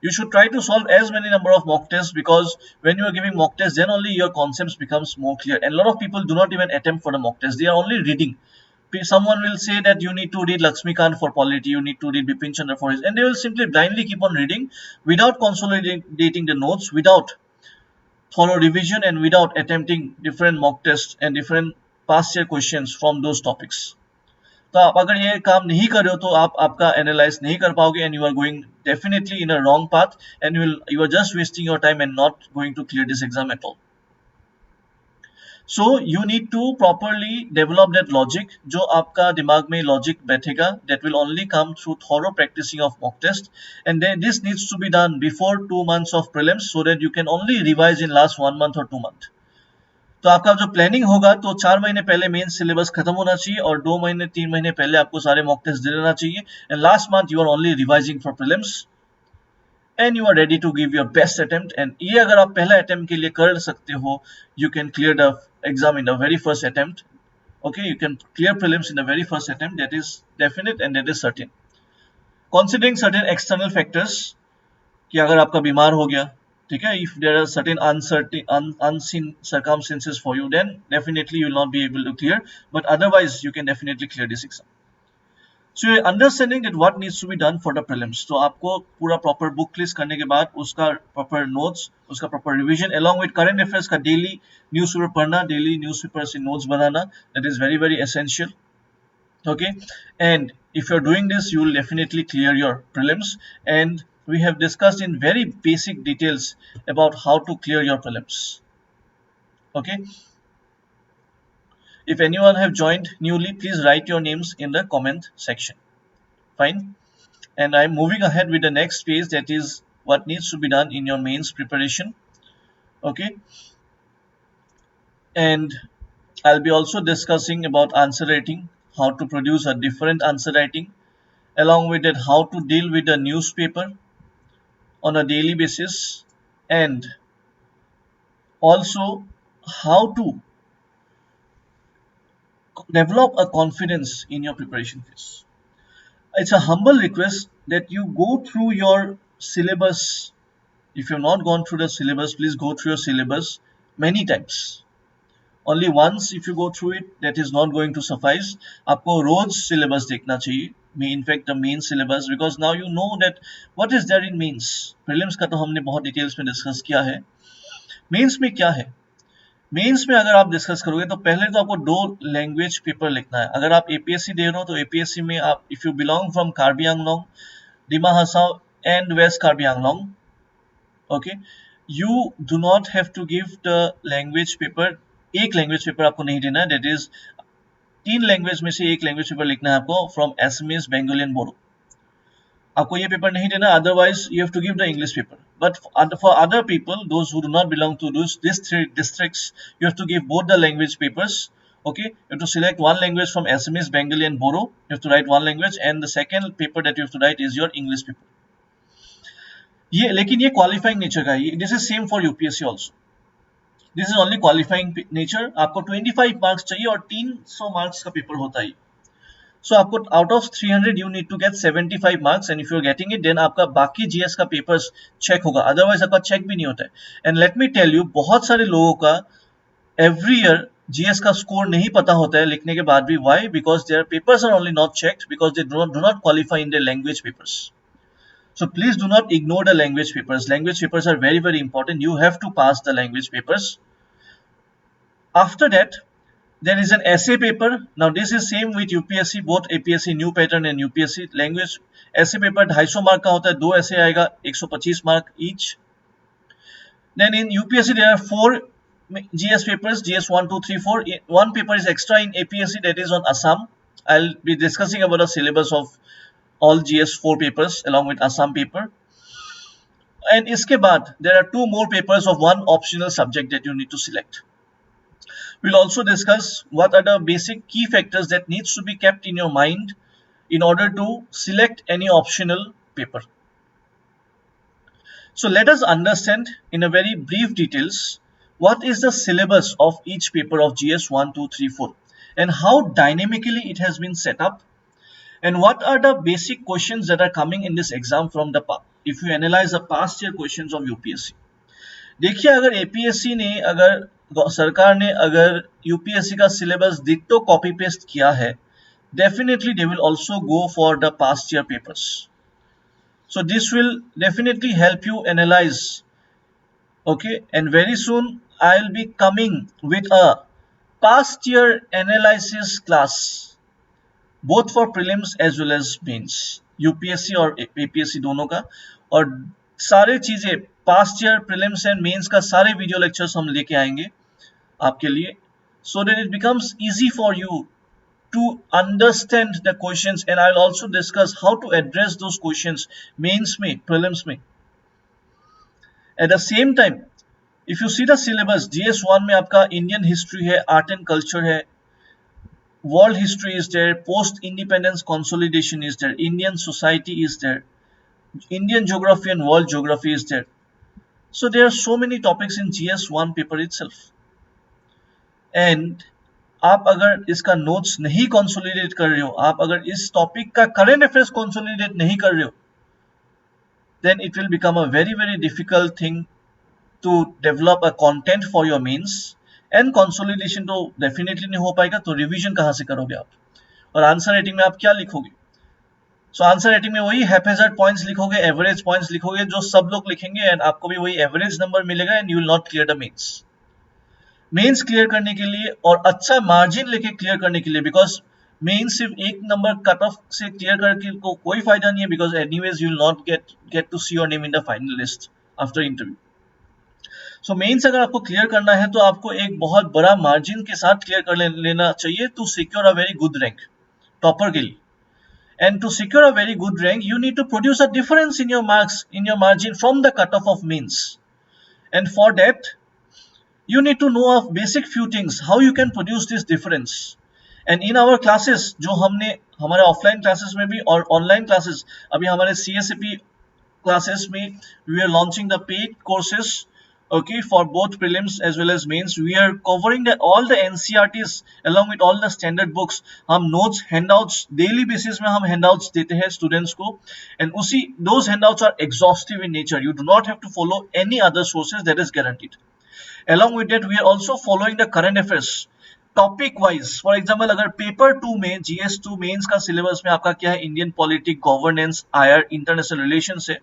A: You should try to solve as many number of mock tests, because when you are giving mock tests, then only your concepts becomes more clear. And a lot of people do not even attempt for the mock test, they are only reading. Someone will say that you need to read Lakshmikant for polity, you need to read Bipin Chandra for his, and they will simply blindly keep on reading without consolidating the notes, without thorough revision, and without attempting different mock tests and different past year questions from those topics. तो आप अगर ये काम नहीं कर रहे हो, तो आप आपका एनालाइज नहीं कर पाओगे, and you are going definitely in a wrong path, and you are just wasting your time and not going to clear this exam at all. So you need to properly develop that logic. जो आपका दिमाग में logic बैठेगा, that will only come through thorough practicing of mock test, and then this needs to be done before 2 months of prelims, so that you can only revise in last 1 month और 2 month. तो आपका जो planning होगा, तो 4 महीने पहले main syllabus खत्म होना चाहिए, और 2 महीने 3 महीने पहले आपको सारे मॉक टेस्ट दे देना चाहिए, and last month you are only revising for prelims, and you are ready to give your best attempt. And ये अगर आप पहला अटेम्प्ट के लिए कर सकते हो, you can clear the exam in the very first attempt. Okay, you can clear prelims in the very first attempt. That is definite and that is certain. Considering certain external factors, कि अगर आपका बीमार हो गया, ठीक है, if there are certain unseen circumstances for you, then definitely you will not be able to clear, but otherwise you can definitely clear this exam. So you're understanding that what needs to be done for the prelims. तो आपको पूरा proper book list करने के बाद, उसका proper notes, उसका proper revision, along with current affairs का daily newspaper पढ़ना, daily newspaper से notes banana, that is very very essential. Okay, and if you're doing this, you will definitely clear your prelims, and we have discussed in very basic details about how to clear your prelims. Okay, if anyone have joined newly, please write your names in the comment section. Fine, and I'm moving ahead with the next phase, that is what needs to be done in your mains preparation. Okay, and I'll be also discussing about answer writing, how to produce a different answer writing, along with that how to deal with the newspaper on a daily basis, and also how to develop a confidence in your preparation phase. It's a humble request that you go through your syllabus. If you've not gone through the syllabus, please go through your syllabus many times. Only once if you go through it, that is not going to suffice. आपको रोज syllabus देखना चाहिए, in fact the main syllabus, because now you know that what is there in mains. Prelims का तो हमने बहुत details में discuss किया है. Mains में क्या है? मेंस में अगर आप डिस्कस करोगे तो पहले तो आपको 2 लैंग्वेज पेपर लिखना है. अगर आप एपीएससी दे रहे हो तो एपीएससी में आप if you belong from Karbi Anglong, Dima Hasao and west Karbi Anglong, okay, you do not have to give the language paper. एक लैंग्वेज पेपर आपको नहीं देना है, दैट इज 3 लैंग्वेज में से एक लैंग्वेज पेपर लिखना है आपको from SMS, Bengali and Bodo. आपको ये पेपर नहीं देना, otherwise you have to give the English paper. But for other people those who do not belong to this three districts, you have to give both the language papers. Okay, you have to select one language from Assamese, Bengali and Bodo. You have to write one language and the second paper that you have to write is your English paper. ये लेकिन ये qualifying nature का है. This is same for UPSC also. This is only qualifying nature. आपको 25 marks चाहिए और 300 marks का paper होता है. So आपको out of 300 you need to get 75 marks and if you're getting it then आपका बाकी GS का पेपर्स चेक होगा, अदरवाइज आपका चेक भी नहीं होता है. And let me tell you, बहुत सारे लोगों का एवरी ईयर GS का स्कोर नहीं पता होता है लिखने के बाद भी. Why? Because their papers are only not checked because they do not qualify in their language papers. So please do not ignore the language papers. Language papers are very very important. You have to pass the language papers. After that there is an essay paper. Now this is same with UPSC, both APSC new pattern and UPSC. Language essay paper 250 mark का होता है, 2 essay आएगा 125 mark each. Then in UPSC there are 4 GS papers, GS 1, 2, 3, 4. One paper is extra in APSC, that is on Assam. I'll be discussing about the syllabus of all GS 4 papers along with Assam paper. And इसके बाद there are 2 more papers of one optional subject that you need to select. We'll also discuss what are the basic key factors that needs to be kept in your mind in order to select any optional paper. So let us understand in a very brief details what is the syllabus of each paper of GS 1, 2, 3, 4 and how dynamically it has been set up and what are the basic questions that are coming in this exam from the past. If you analyze the past year questions of UPSC, देखिए अगर APSC ने, अगर सरकार ने अगर UPSC का syllabus ditto copy paste किया है, definitely they will also go for the past year papers. So this will definitely help you analyze. Okay, and very soon I'll be coming with a past year analysis class both for prelims as well as mains, UPSC और APSC दोनों का. और सारे चीजें past year prelims and mains का सारे video lectures हम लेके आएंगे आपके लिए, so that it becomes easy for you to understand the questions and I'll also discuss how to address those questions mains में, prelims में. At the same time, if you see the syllabus, GS1 में आपका Indian history है, art and culture है, world history is there, post independence consolidation is there, Indian society is there, Indian geography and world geography is there. So there are so many topics in GS1 paper itself. And आप अगर इसका notes नहीं consolidate कर रहे हो, आप अगर इस टॉपिक का करंट अफेयर्स कंसोलिडेट नहीं कर रहे हो, then it will become a very very difficult thing to develop a content for your mains. And consolidation तो डेफिनेटली नहीं हो पाएगा, तो रिवीजन कहां से करोगे आप, और आंसर राइटिंग में आप क्या लिखोगे. सो आंसर राइटिंग में वही हैप्पीजर्ड पॉइंट्स लिखोगे, एवरेज पॉइंट्स लिखोगे जो सब लोग लिखेंगे एंड आपको भी वही एवरेज नंबर मिलेगा and you will not clear the mains. Mains clear करने के लिए और अच्छा मार्जिन लेके क्लियर करने के लिए, बिकॉज मेंस सिर्फ एक नंबर कट ऑफ से क्लियर करके को कोई फायदा नहीं है, because anyways you will not get to see your name in the final list after interview. So mains अगर आपको क्लियर करना है तो आपको एक बहुत बड़ा मार्जिन के साथ क्लियर कर लेना चाहिए to secure a very good rank topper के लिए. And to secure a very good rank, you need to produce a difference in your marks, in your margin from the cutoff of mains. And for that, you need to know of basic few things, how you can produce this difference. And in our classes, जो हमने हमारे offline classes में भी और online classes, अभी हमारे CSAP classes में we are launching the paid courses. Okay, for both prelims as well as mains, we are covering all the NCERTs along with all the standard books. हम notes, handouts daily basis में हम handouts देते हैं students को, and उसी those handouts are exhaustive in nature. You do not have to follow any other sources, that is guaranteed. Along with that, we are also following the current affairs. Topic wise, for example अगर paper 2 में GS2 mains का syllabus में आपका क्या है, Indian politic, governance, आयर, international relation है,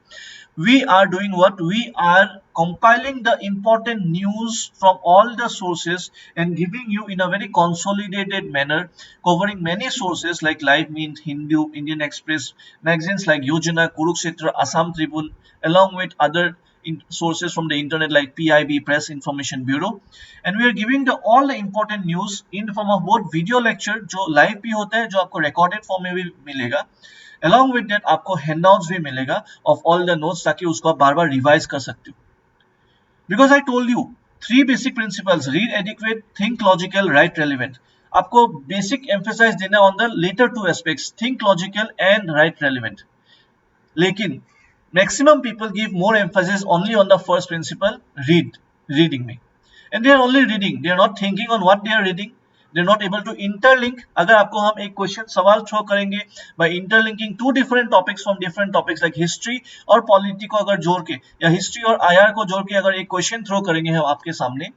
A: we are doing what, we are compiling the important news from all the sources and giving you in a very consolidated manner, covering many sources like Live Mint, Hindu, Indian Express, magazines like Yojana, Kurukshetra, Assam Tribune, along with other sources from the internet like PIB, Press Information Bureau, and we are giving the all the important news in the form of both video lecture जो live भी होता है, जो आपको recorded form में भी मिलेगा, along with that आपको handouts भी मिलेगा of all the notes, ताकि उसको आप बार बार रिवाइज कर सकते हो. Because I told you 3 basic principles: read adequate, think logical, write relevant. आपको basic emphasize देना on the later 2 aspects, think logical and write relevant. लेकिन maximum people give more emphasis only on the first principle, reading में, and they are only reading, they are not thinking on what they are reading, they are not able to interlink. अगर आपको हम एक question सवाल throw करेंगे by interlinking two different topics from different topics like history और polity को अगर जोड़ के, या हिस्ट्री और आईआर को जोड़ के अगर एक क्वेश्चन थ्रो करेंगे हम आपके सामने,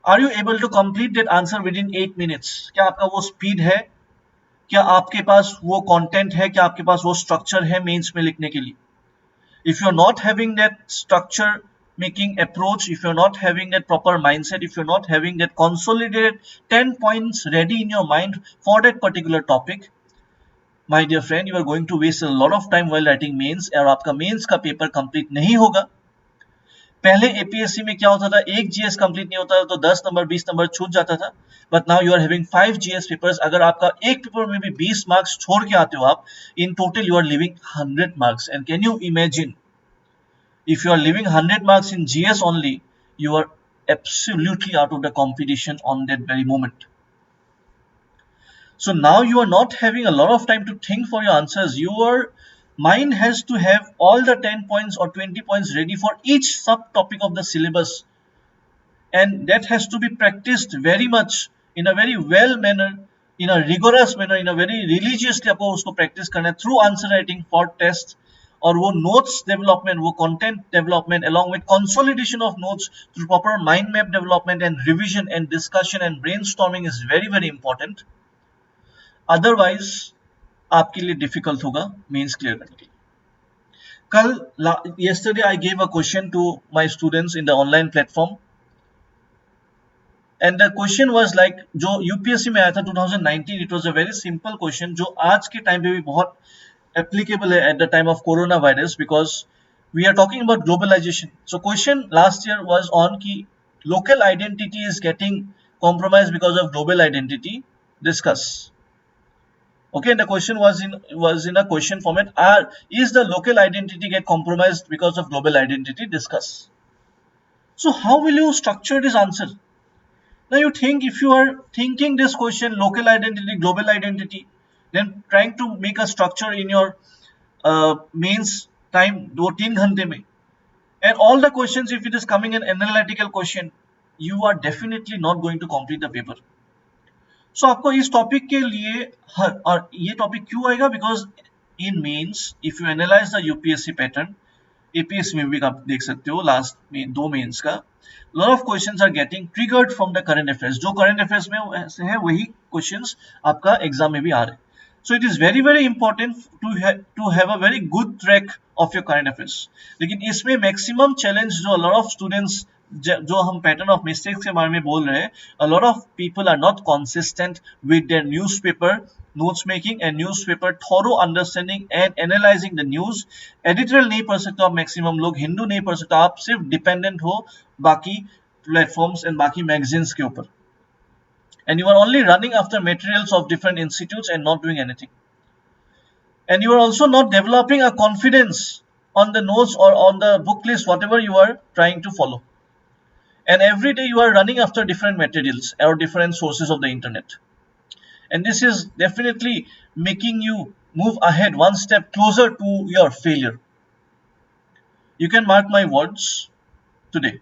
A: are you able to complete that answer within 8 minutes? क्या आपका वो स्पीड है, क्या आपके पास वो कंटेंट है, क्या आपके पास वो स्ट्रक्चर है मेंस में लिखने के लिए? If you're not having that structure making approach, if you're not having that proper mindset, if you're not having that consolidated 10 points ready in your mind for that particular topic, my dear friend, you are going to waste a lot of time while writing mains, और आपका mains का paper complete नहीं होगा. पहले APSC में क्या होता था, एक जीएस कंप्लीट नहीं होता था तो 10 नंबर 20 नंबर छूट जाता था, but now you are having 5 GS papers. अगर आपका एक पेपर में भी 20 मार्क्स छोड़ के आते हो आप, in total you are leaving 100 marks. And can you imagine, if you are leaving 100 marks in GS only, you are absolutely out of the competition on that very moment. So now you are not having a lot of time to think for your answers. Your mind has to have all the 10 points or 20 points ready for each subtopic of the syllabus, and that has to be practiced very much in a very well manner, in a rigorous manner, in a very religiously आपको उसको practice करना है through answer writing for test, और वो notes development, वो content development along with consolidation of notes through proper mind map development and revision and discussion and brainstorming is very very important. Otherwise आपके लिए difficult होगा mains clear करने के लिए. कल yesterday I gave a question to my students in the online platform, and the question was like, जो UPSC में आया था 2019, it was a very simple question जो आज के टाइम पे भी बहुत applicable at the time of coronavirus, because we are talking about globalization. So question last year was on ki local identity is getting compromised because of global identity, discuss. Okay, and the question was in a question format, is the local identity get compromised because of global identity, discuss. So how will you structure this answer? Now you think, if you are thinking this question, local identity, global identity, then trying to make a structure in your mains time 2-3 घंटे में, and all the questions, if it is coming an analytical question, you are definitely not going to complete the paper. So आपको इस topic के लिए और ये topic क्यों आएगा, because in mains if you analyse the UPSC pattern, APSC में भी आप देख सकते हो लास्ट में 2 मेंस का, lot of questions are getting triggered from the current affairs. जो current affairs में है वही questions आपका एग्जाम में भी आ रहे हैं. So it is very very important to have a very good track of your current affairs. लेकिन इसमें maximum challenge जो a lot of students, जो हम pattern of mistakes के बारे में बोल रहे हैं, a lot of people are not consistent with their newspaper notes making and newspaper thorough understanding and analyzing the news. Editorial नहीं पढ़ सकते आप, मैक्सिमम लोग हिंदू नहीं पढ़ सकते, आप सिर्फ डिपेंडेंट हो बाकी प्लेटफॉर्म्स एंड बाकी मैगजीन्स के ऊपर, and you are only running after materials of different institutes and not doing anything, and you are also not developing a confidence on the notes or on the book list whatever you are trying to follow, and every day you are running after different materials or different sources of the internet, and this is definitely making you move ahead one step closer to your failure. You can mark my words today.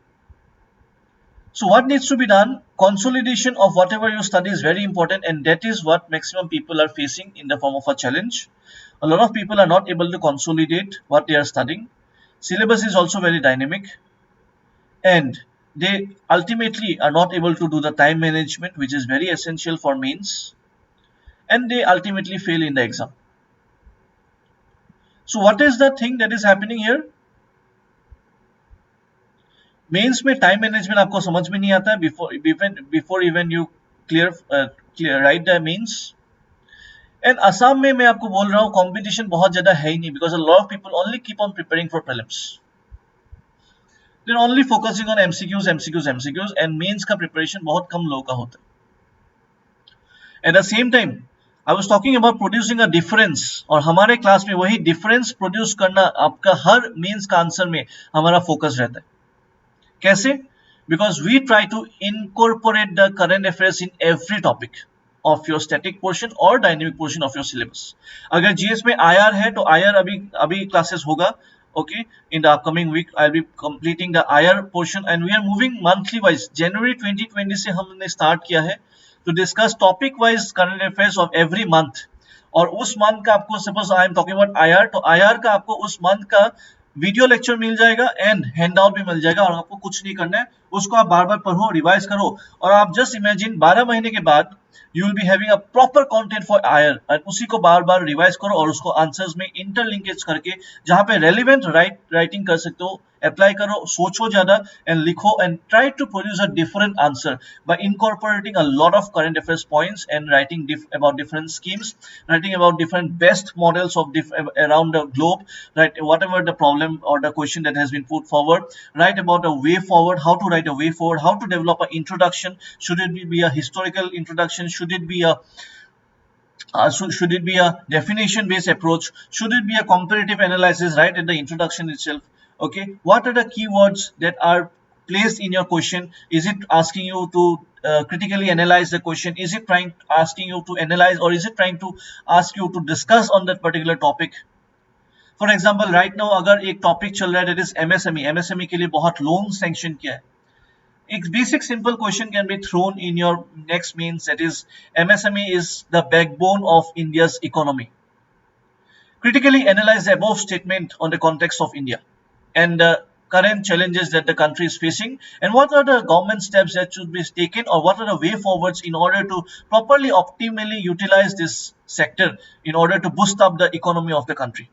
A: So what needs to be done? Consolidation of whatever you study is very important, and that is what maximum people are facing in the form of a challenge. A lot of people are not able to consolidate what they are studying. Syllabus is also very dynamic, and they ultimately are not able to do the time management, which is very essential for mains, and they ultimately fail in the exam. So what is the thing that is happening here? Mains में time management आपको समझ में नहीं आता है before even you clear write the means. And Assam में मैं आपको बोल रहा हूँ कंपटीशन बहुत ज्यादा है ही नहीं, because a lot of people only keep on preparing for prelims. They are only focusing on MCQs and mains का प्रिपरेशन बहुत कम लोगों का होता है. At the same time I was talking about producing a difference, और हमारे class में वही डिफरेंस प्रोड्यूस करना आपका हर मेंस का आंसर में हमारा फोकस रहता है. कैसे? Because we try to incorporate the current affairs in every topic of your static portion or dynamic portion of your syllabus. अगर GS में IR है तो IR अभी classes होगा. Okay, in the upcoming week I'll be completing the IR portion and we are moving monthly wise. January 2020 से हमने start किया है to discuss topic wise current affairs of every month. और उस month का आपको suppose I am talking about IR, तो IR का आपको उस month का वीडियो लेक्चर मिल जाएगा एंड हैंडआउट भी मिल जाएगा, और आपको कुछ नहीं करना है, उसको आप बार बार पढ़ो, रिवाइज करो, और आप जस्ट इमेजिन 12 महीने के बाद you will be having a proper content for year, और उसी को बार बार रिवाइज करो और उसको आंसर्स में इंटरलिंकेज करके जहां पे रेलिवेंट राइटिंग कर सकते हो अप्लाई करो, सोचो ज्यादा एंड लिखो and try to produce a different answer by incorporating a lot of current affairs points and writing about different schemes, writing about different best models of around the globe, right? Whatever the problem or the question that has been put forward, write about a way forward, how to write a way forward, how to develop an introduction. Should it be a historical introduction? Should it be a should it be a definition based approach? Should it be a comparative analysis right at the introduction itself? Okay, what are the keywords that are placed in your question? Is it asking you to critically analyze the question? Is it asking you to analyze, or is it trying to ask you to discuss on that particular topic? For example, right now अगर एक topic चल रहा है that is MSME के लिए बहुत loan sanction किया है, एक basic simple question can be thrown in your next means, that is MSME is the backbone of India's economy. Critically analyze the above statement on the context of India and the current challenges that the country is facing, and what are the government steps that should be taken, or what are the way forwards in order to properly optimally utilize this sector in order to boost up the economy of the country.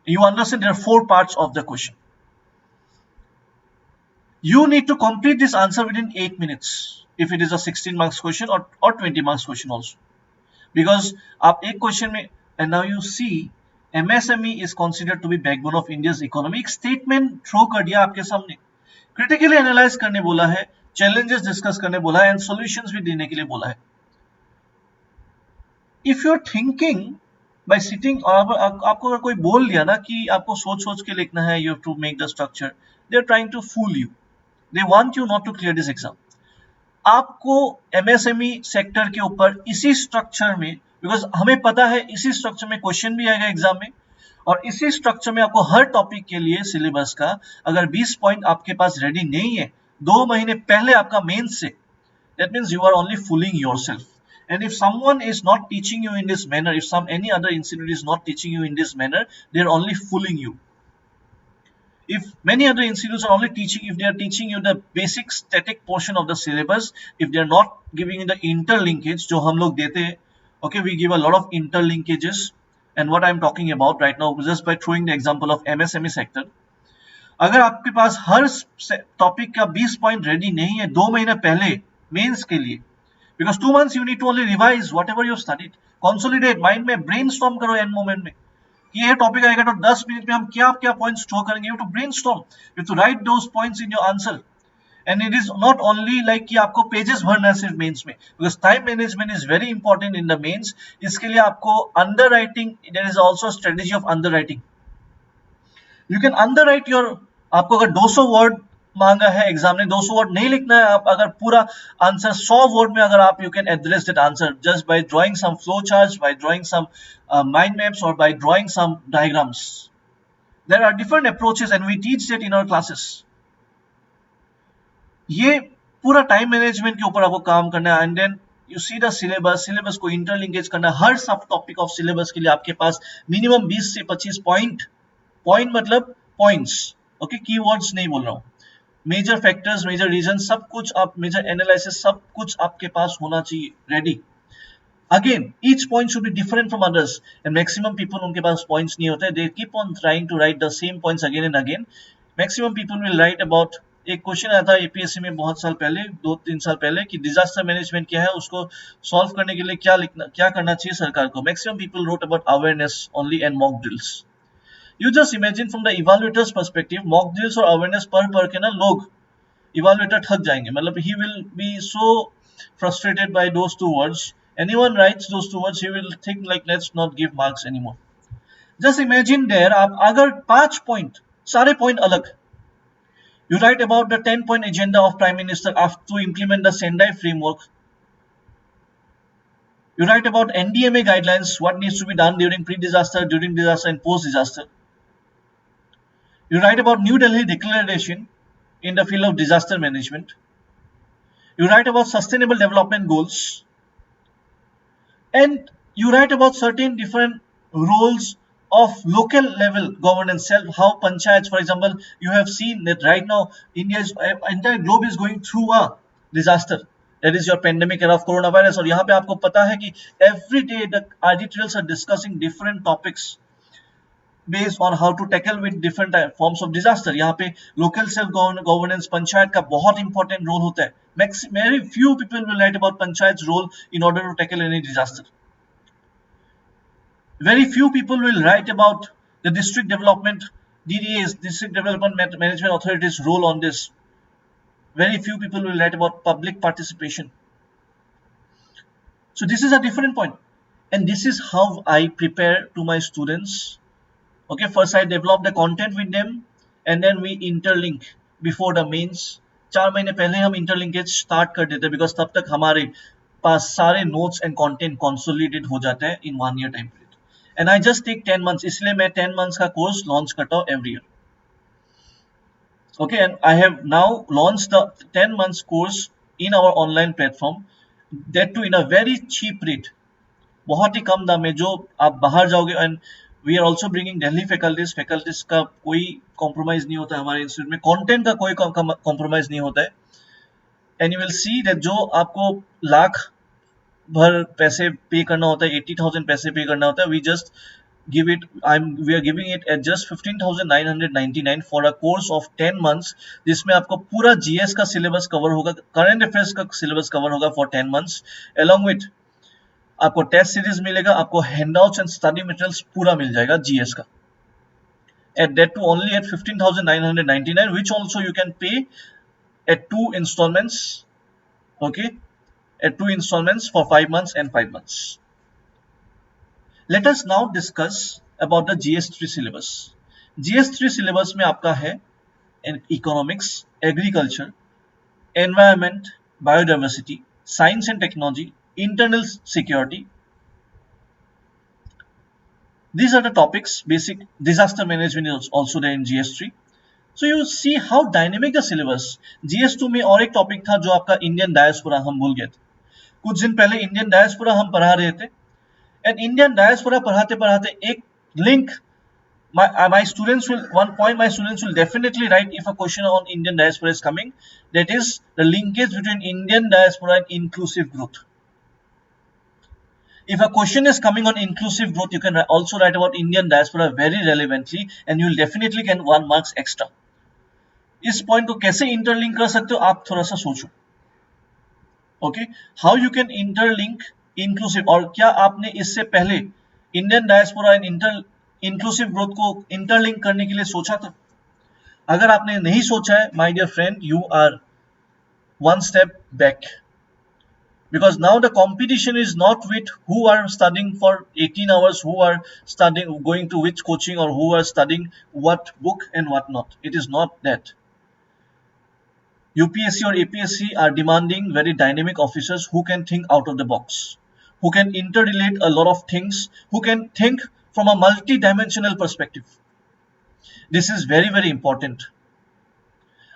A: You understand there are 4 parts of the question. You need to complete this answer within 8 minutes if it is a 16 marks question or 20 marks question also, because आप एक question में, and now you see MSME is considered to be backbone of India's economy. एक statement throw कर दिया आपके सामने, critically analyze करने बोला है, challenges discuss करने बोला है, and solutions भी देने के लिए बोला है. If you're thinking by sitting, और आपको अगर कोई बोल दिया ना कि आपको सोच के लिखना है, you have to make the structure, they are trying to fool you. They want you not to clear this exam. आपको MSME सेक्टर के ऊपर इसी स्ट्रक्चर में, बिकॉज हमें पता है इसी स्ट्रक्चर में क्वेश्चन भी आएगा एग्जाम में, और इसी स्ट्रक्चर में आपको हर टॉपिक के लिए सिलेबस का अगर 20 पॉइंट आपके पास रेडी नहीं है 2 महीने पहले आपका मेंस से, that means you are only fooling yourself. And if someone is not teaching you in this manner, if any other institute is not teaching you in this manner, they are only fooling you. If many other institutes are only teaching, if they are teaching you the basic static portion of the syllabus, if they are not giving you the interlinkage जो हम लोग देते हैं, okay, we give a lot of interlinkages, and what I am talking about right now just by throwing the example of MSME sector. अगर आपके पास हर topic का 20 point ready नहीं है 2 महीने पहले मेंस के लिए, because 2 months you need to only revise whatever you studied, consolidate, mind में brainstorm करो एंड मोमेंट में कि ये टॉपिक आएगा तो 10 मिनट में हम क्या क्या पॉइंट्स स्टोर करेंगे. You to brainstorm, you to write those points in your answer, and it is not only like कि आपको पेजेस भरना है सिर्फ मेंस में, because time management is very important in the mains. इसके लिए आपको under writing, there is also strategy of under writing. You can under write your, आपको अगर 200 वर्ड मांगा है एग्जाम ने, 200 वर्ड नहीं लिखना है, आप अगर पूरा आंसर 100 वर्ड में अगर आप, you can address that answer just by drawing some flow charts, by drawing some mind maps, or by drawing some diagrams. There are different approaches and we teach that in our classes. ये पूरा time management के ऊपर आपको काम करना है, and then you see the syllabus को interlinkage करना. हर सब टॉपिक ऑफ सिलेबस के लिए आपके पास मिनिमम 20 से 25 पॉइंट मतलब पॉइंट्स, ओके, कीवर्ड्स नहीं बोल रहा हूं, मेजर फैक्टर्स, मेजर रीजन, सब कुछ आप, मेजर एनालिसिस, सब कुछ आपके पास होना चाहिए ready. Again, each point should be different from others, and maximum people उनके पास points नहीं होते. They keep on trying to write the same points again and again. Maximum people will write about, एक question आया था APSC में बहुत साल पहले, 2-3 साल पहले, कि डिजास्टर मैनेजमेंट क्या है, उसको सॉल्व करने के लिए क्या लिखना, क्या करना चाहिए सरकार को. Maximum people wrote about awareness only and mock drills. You just imagine from the evaluators perspective, mock drills और अवेयरनेस पढ़ के ना लोग, इवैल्यूएटर थक जाएंगे. मतलब he will be so frustrated by those two words. Anyone writes those two words, he will think like, let's not give marks anymore. Just imagine there, आप अगर 5 point, सारे point अलग. You write about the 10 point agenda of Prime Minister after to implement the Sendai framework. You write about NDMA guidelines, what needs to be done during pre-disaster, during disaster, and post-disaster. You write about New Delhi Declaration in the field of disaster management. You write about sustainable development goals. And you write about certain different roles of local level governance, self, how panchayats, for example, you have seen that right now India's entire globe is going through a disaster, that is your pandemic era of coronavirus. और यहाँ पे आपको पता है कि every day the editorials are discussing different topics based on how to tackle with different forms of disaster. यहाँ पे local self governance, panchayat का बहुत important role होता है. Very few people will write about panchayat's role in order to tackle any disaster. Very few people will write about the district development, DDA's, district development management authorities role on this. Very few people will write about public participation. So this is a different point, and this is how I prepare to my students. Okay, first I develop the content with them, and then we interlink before the mains. 4 महीने पहले हम interlinkage start कर देते हैं, because तब तक हमारे पास सारे notes and content consolidated हो जाते हैं in 1 year time period. And I just take 10 months, इसलिए मैं 10 months का course launch करता हूँ every year. Okay, and I have now launched the 10 months course in our online platform, that too in a very cheap rate. बहुत ही कम दाम में, जो आप बाहर जाओगे. And we are also bringing Delhi faculties का कोई कॉम्प्रोमाइज नहीं होता है हमारे इंस्टीट्यूट में, कंटेंट का कोई कॉम्प्रोमाइज नहीं होता है. And you will see that जो आपको लाख भर पैसे पे करना होता है, 80,000 पैसे पे करना होता है, we just give it, we are giving it at just 15,999 for a course of 10 months, जिसमें आपको पूरा GS का सिलेबस कवर होगा, करंट अफेयर्स का सिलेबस कवर होगा for 10 months, along with आपको टेस्ट सीरीज मिलेगा, आपको हैंडआउट्स एंड स्टडी मटेरियल्स पूरा मिल जाएगा जीएस का, at that too only at 15,999, which also you can pay at 2 installments. Okay, at 2 installments for 5 months and 5 months. Let us now discuss about the GS3 syllabus. GS3 syllabus में आपका है economics, agriculture, environment, biodiversity, science and technology, internal security. These are the topics. Basic disaster management is also there in GS3. So you see how dynamic the syllabus. GS2 में और एक topic था जो आपका Indian diaspora, हम भूल गए थे. कुछ दिन पहले इंडियन डायस्पोरा हम पढ़ा रहे थे, एंड इंडियन डायस्पोरा पढ़ाते पढ़ाते एक link, my students will, one point my students will definitely write if a question on Indian diaspora is coming, that is the linkage between Indian diaspora and inclusive growth. If a question is coming on inclusive growth, you can also write about Indian diaspora very relevantly, and you will definitely get 1 marks extra. इस point को कैसे interlink कर सकते हो आप थोड़ा सा सोचो. Okay, how you can interlink inclusive, और क्या आपने इससे पहले Indian diaspora and inclusive growth को इंटरलिंक करने के लिए सोचा था? अगर आपने नहीं सोचा है, my dear friend, you are one step back, because now the competition is not with who are studying for 18 hours, who are studying, going to which coaching, or who are studying what book and what not. It is not that. UPSC or APSC are demanding very dynamic officers who can think out of the box, who can interrelate a lot of things, who can think from a multi-dimensional perspective. This is very, very important.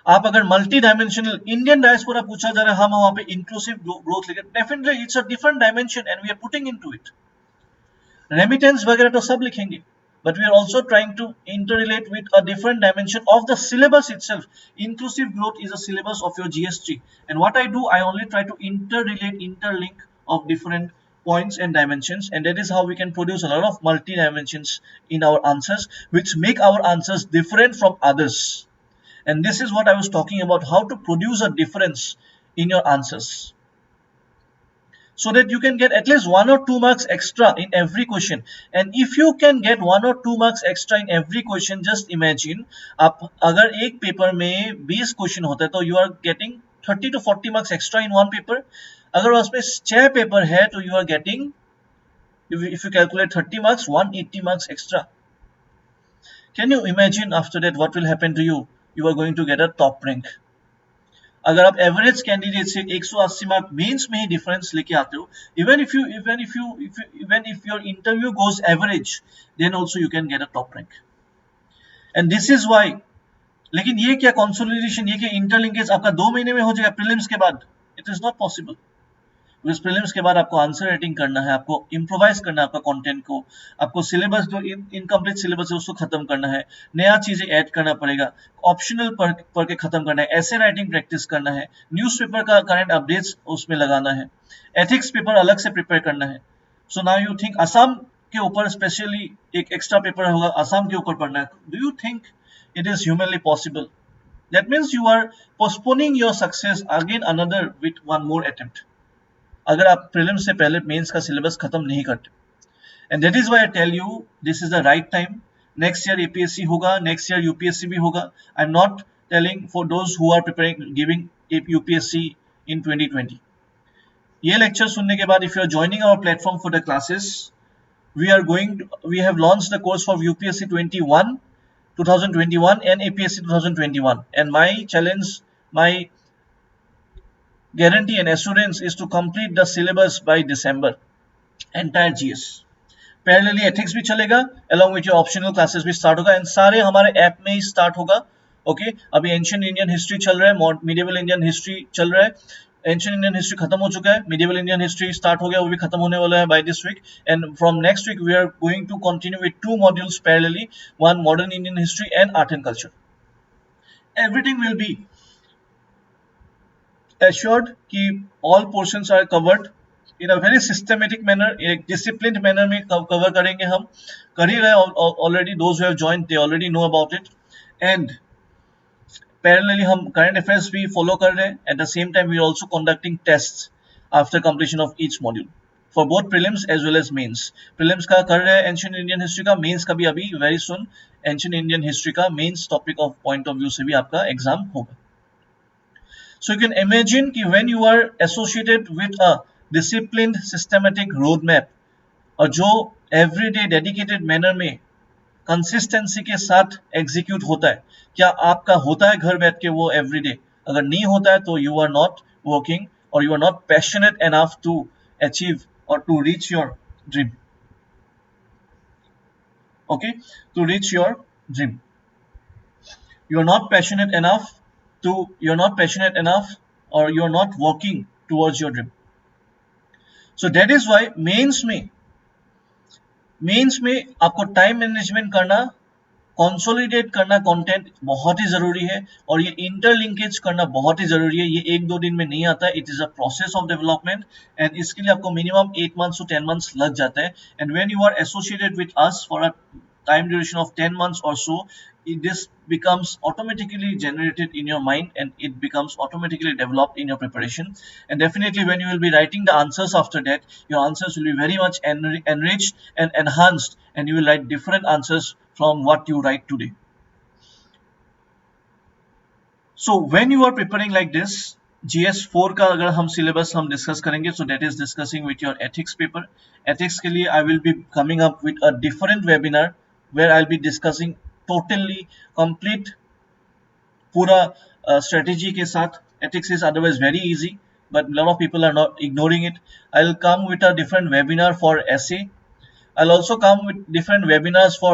A: आप अगर multi dimensional Indian diaspora पूछा जा रहा है, हम वहां पे inclusive growth लेकर, definitely it's a different dimension and we are putting into it. Remittance वगैरह तो सब लिखेंगे, but we are also trying to interrelate with a different dimension of the syllabus itself. Inclusive growth is a syllabus of your GS3, and what I do, I only try to interrelate, interlink of different points and dimensions, and that is how we can produce a lot of multi dimensions in our answers, which make our answers different from others. And this is what I was talking about, how to produce a difference in your answers, so that you can get at least 1 or 2 marks extra in every question. And if you can get 1 or 2 marks extra in every question, just imagine, आप अगर एक paper में 20 question होता है तो you are getting 30 to 40 marks extra in one paper. अगर उसमें 6 paper है तो you are getting, if you calculate 30 marks, 180 marks extra. Can you imagine after that what will happen to you? You are going to get a top rank. अगर आप average candidate से 180 mark mains में ही difference लेके आते हो, even if your interview goes average, then also you can get a top rank. And this is why. लेकिन ये क्या कंसोलिडेशन, ये क्या इंटरलिंकेज आपका 2 महीने में हो जाएगा प्रीलिम्स के बाद? It is not possible. Because prelims के बाद आपको आंसर राइटिंग करना है, आपको इम्प्रोवाइज करना है आपका कंटेंट को, आपको सिलेबस जो इनकम्प्लीट सिलेबस है उसको खत्म करना है, नया चीजें ऐड करना पड़ेगा, ऑप्शनल पढ़ के खत्म करना है, ऐसे राइटिंग प्रैक्टिस करना है, न्यूज़पेपर का करंट अपडेट्स उसमें लगाना है, एथिक्स पेपर अलग से प्रिपेयर करना है. So now you think Assam के ऊपर स्पेशली एक एक्स्ट्रा पेपर होगा, असम के ऊपर पढ़ना है. Do you think it is humanly possible? That means you are postponing your success again another with one more attempt. अगर आप प्रीलिम्स से पहले मेंस का सिलेबस खत्म नहीं करते. And that is why I tell you this is the right time. Next year APSC होगा, next year UPSC भी होगा. I am not telling for those who are preparing giving UPSC in 2020. ये lecture सुनने के बाद if you are joining our platform for the classes, we have launched the course for UPSC 2021 and APSC 2021, and my challenge, my guarantee and assurance is to complete the syllabus by December, entire GS. Parallelly ethics भी चलेगा, along with your optional classes भी start होगा, and सारे हमारे app में ही start होगा. Okay अभी ancient Indian history चल रहा है, मिडिवल इंडियन हिस्ट्री चल रहा है. एंशिएंट इंडियन हिस्ट्री खत्म हो चुका है, मिडिवल इंडियन हिस्ट्री स्टार्ट हो गया, वो भी खत्म होने वाला है by this week. And from next week we are going to continue with 2 modules parallelly, one modern Indian history and art and culture. Everything will be assured कि all portions are covered in a very systematic manner, एक disciplined manner में cover करेंगे हम. कर ही रहे already, those who have joined they already know about it. And parallelly हम current affairs भी follow कर रहे हैं. At the same time we are also conducting tests after completion of each module for both prelims as well as mains. prelims का कर रहे हैं ancient Indian history का, mains का भी अभी very soon ancient Indian history का mains topic of point of view से भी आपका exam होगा. So you can imagine कि when you are associated with a disciplined systematic roadmap और जो everyday dedicated manner में कंसिस्टेंसी के साथ एग्जीक्यूट होता है, क्या आपका होता है घर बैठ के वो एवरीडे? अगर नहीं होता है तो यू आर नॉट वर्किंग और you are not passionate enough to achieve और to reach your dream. Okay, to reach your dream you are not passionate enough or you are not working towards your dream. So that is why mains में आपको time management करना, consolidate करना content बहुत ही जरूरी है, और ये इंटरलिंकेज करना बहुत ही जरूरी है. ये 1-2 दिन में नहीं आता है, it is a process of development, and इसके लिए आपको मिनिमम 8 months to 10 months लग जाता है. And when you are associated with us for a time duration of 10 months or so, this becomes automatically generated in your mind and it becomes automatically developed in your preparation. And definitely when you will be writing the answers after that, your answers will be very much enriched and enhanced, and you will write different answers from what you write today. So when you are preparing like this, GS4 का अगर हम syllabus हम discuss करेंगे, so that is discussing with your ethics paper. ethics के लिए I will be coming up with a different webinar where I'll be discussing totally complete पूरा strategy के साथ. ethics is otherwise very easy, but a lot of people are not ignoring it. I'll come with a different webinar for essay. I'll also come with different webinars for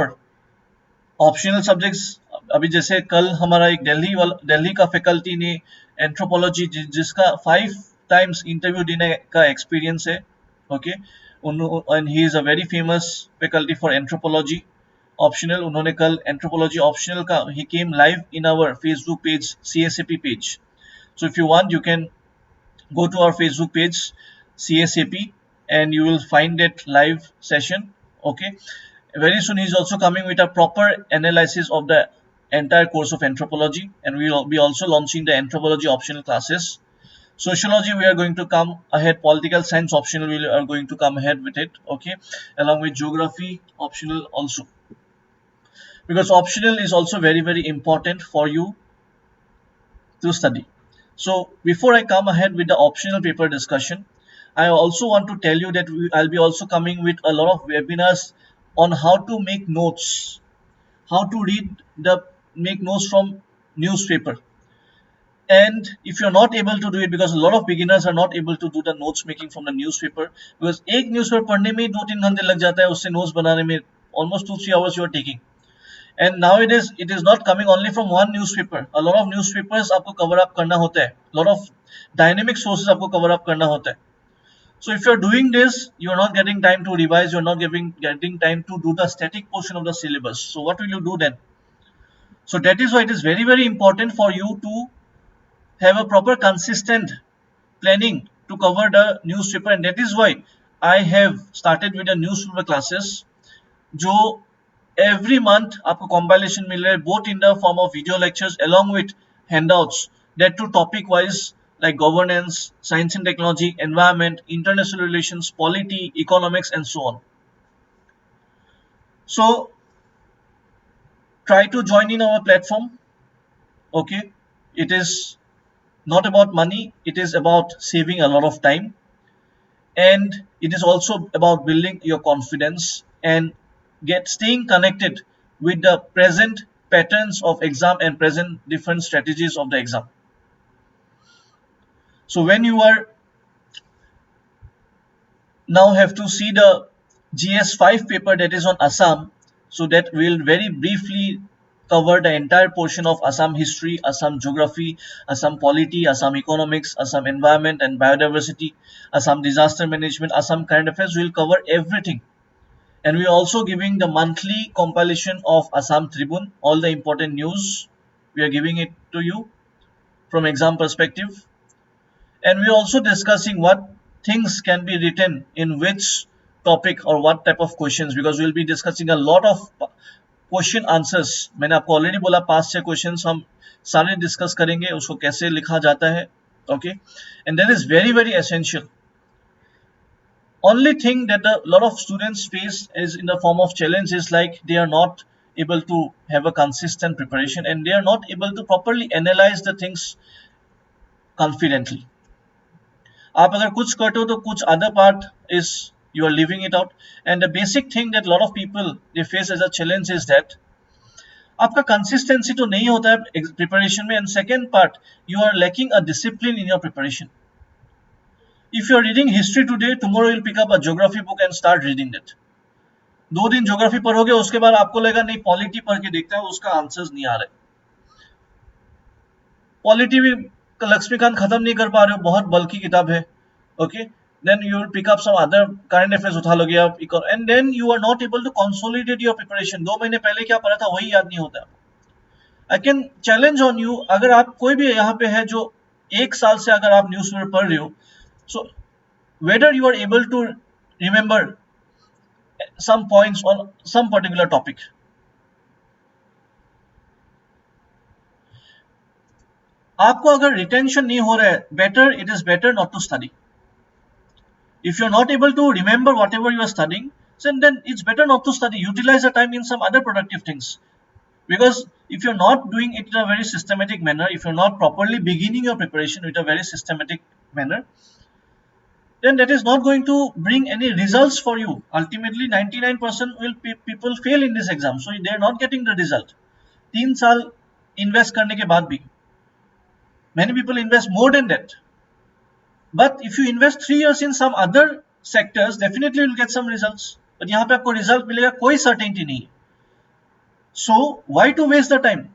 A: optional subjects. अभी जैसे कल हमारा एक दिल्ली का faculty ने anthropology जिसका 5 times interview देने का एक्सपीरियंस है, okay, and he is a very famous faculty for anthropology optional, उन्होंने कल anthropology optional का he came live in our Facebook page, CSAP page. So if you want, you can go to our Facebook page, CSAP, and you will find that live session. Okay, very soon he's also coming with a proper analysis of the entire course of anthropology, and we will be also launching the anthropology optional classes. Sociology, we are going to come ahead. Political science optional, we are going to come ahead with it. Okay, along with geography optional also, because optional is also very important for you to study. So before I come ahead with the optional paper discussion, I also want to tell you that I'll be also coming with a lot of webinars on how to make notes, how to make notes from newspaper. And if you're not able to do it, because a lot of beginners are not able to do the notes making from the newspaper, because एक newspaper पढ़ने में 2-3 घंटे लग जाता है, उससे notes बनाने में almost 2-3 hours you are taking. And nowadays it is not coming only from one newspaper. A lot of newspapers आपको cover up करना होता है. Lot of dynamic sources आपको cover up करना होता है. So if you're doing this, you're not getting time to revise. You're not getting time to do the static portion of the syllabus. So what will you do then? So that is why it is very important for you to have a proper consistent planning to cover the newspaper, and that is why I have started with the newspaper classes. जो every month आपको compilation मिल रहा है, both in the form of video lectures along with handouts, that to topic wise like governance, science and technology, environment, international relations, polity, economics, and so on. So try to join in our platform. Okay, it is not about money, it is about saving a lot of time, and it is also about building your confidence and staying connected with the present patterns of exam and present different strategies of the exam. So when you are now have to see the GS5 paper that is on Assam, so that will very briefly cover the entire portion of Assam history, Assam geography, Assam polity, Assam economics, Assam environment and biodiversity, Assam disaster management, Assam current affairs. Will cover everything. And we are also giving the monthly compilation of Assam Tribune, all the important news. We are giving it to you from exam perspective. And we are also discussing what things can be written in which topic or what type of questions, because we will be discussing a lot of question answers. मैंने आपको already बोला 5-6 questions हम सारे discuss करेंगे, उसको कैसे लिखा जाता है. Okay, and that is very essential. Only thing that a lot of students face is in the form of challenge is like they are not able to have a consistent preparation and they are not able to properly analyze the things confidently. आप अगर कुछ करते हो तो कुछ other part is you are leaving it out. And the basic thing that a lot of people they face as a challenge is that आपका consistency तो नहीं होता है preparation में. And second part, you are lacking a discipline in your preparation. If you are reading history today, tomorrow you'll pick up a geography book and start reading it. 2 दिन geography पढ़ोगे, उसके बाद आपको लगेगा नहीं पॉलिटी पढ़ के देखता है, उसका आंसर्स नहीं आ रहे. पॉलिटी भी लक्ष्मीकांत खत्म नहीं कर पा रहे हो, बहुत बल्कि किताब है. Okay, then you will pick up some other current affairs उठा लोगे आप, and then you are not able to consolidate your preparation. 2 महीने पहले क्या पढ़ा था वही याद नहीं होता. I can challenge on you, अगर आप कोई भी यहाँ पे है जो 1 साल से अगर आप न्यूज़पेपर पढ़ रहे हो, so whether you are able to remember some points on some particular topic. आपको अगर retention नहीं हो रहा है, it is better not to study. If you are not able to remember whatever you are studying, then it's better not to study. Utilize the time in some other productive things. Because if you're not doing it in a very systematic manner, if you're not properly beginning your preparation with a very systematic manner, then that is not going to bring any results for you. Ultimately, 99% will people fail in this exam, so they are not getting the result. 3 साल invest करने के बाद भी, many people invest more than that. But if you invest 3 years in some other sectors, definitely you'll get some results. But यहाँ पे आपको result मिलेगा, कोई certainty नहीं. So why to waste the time?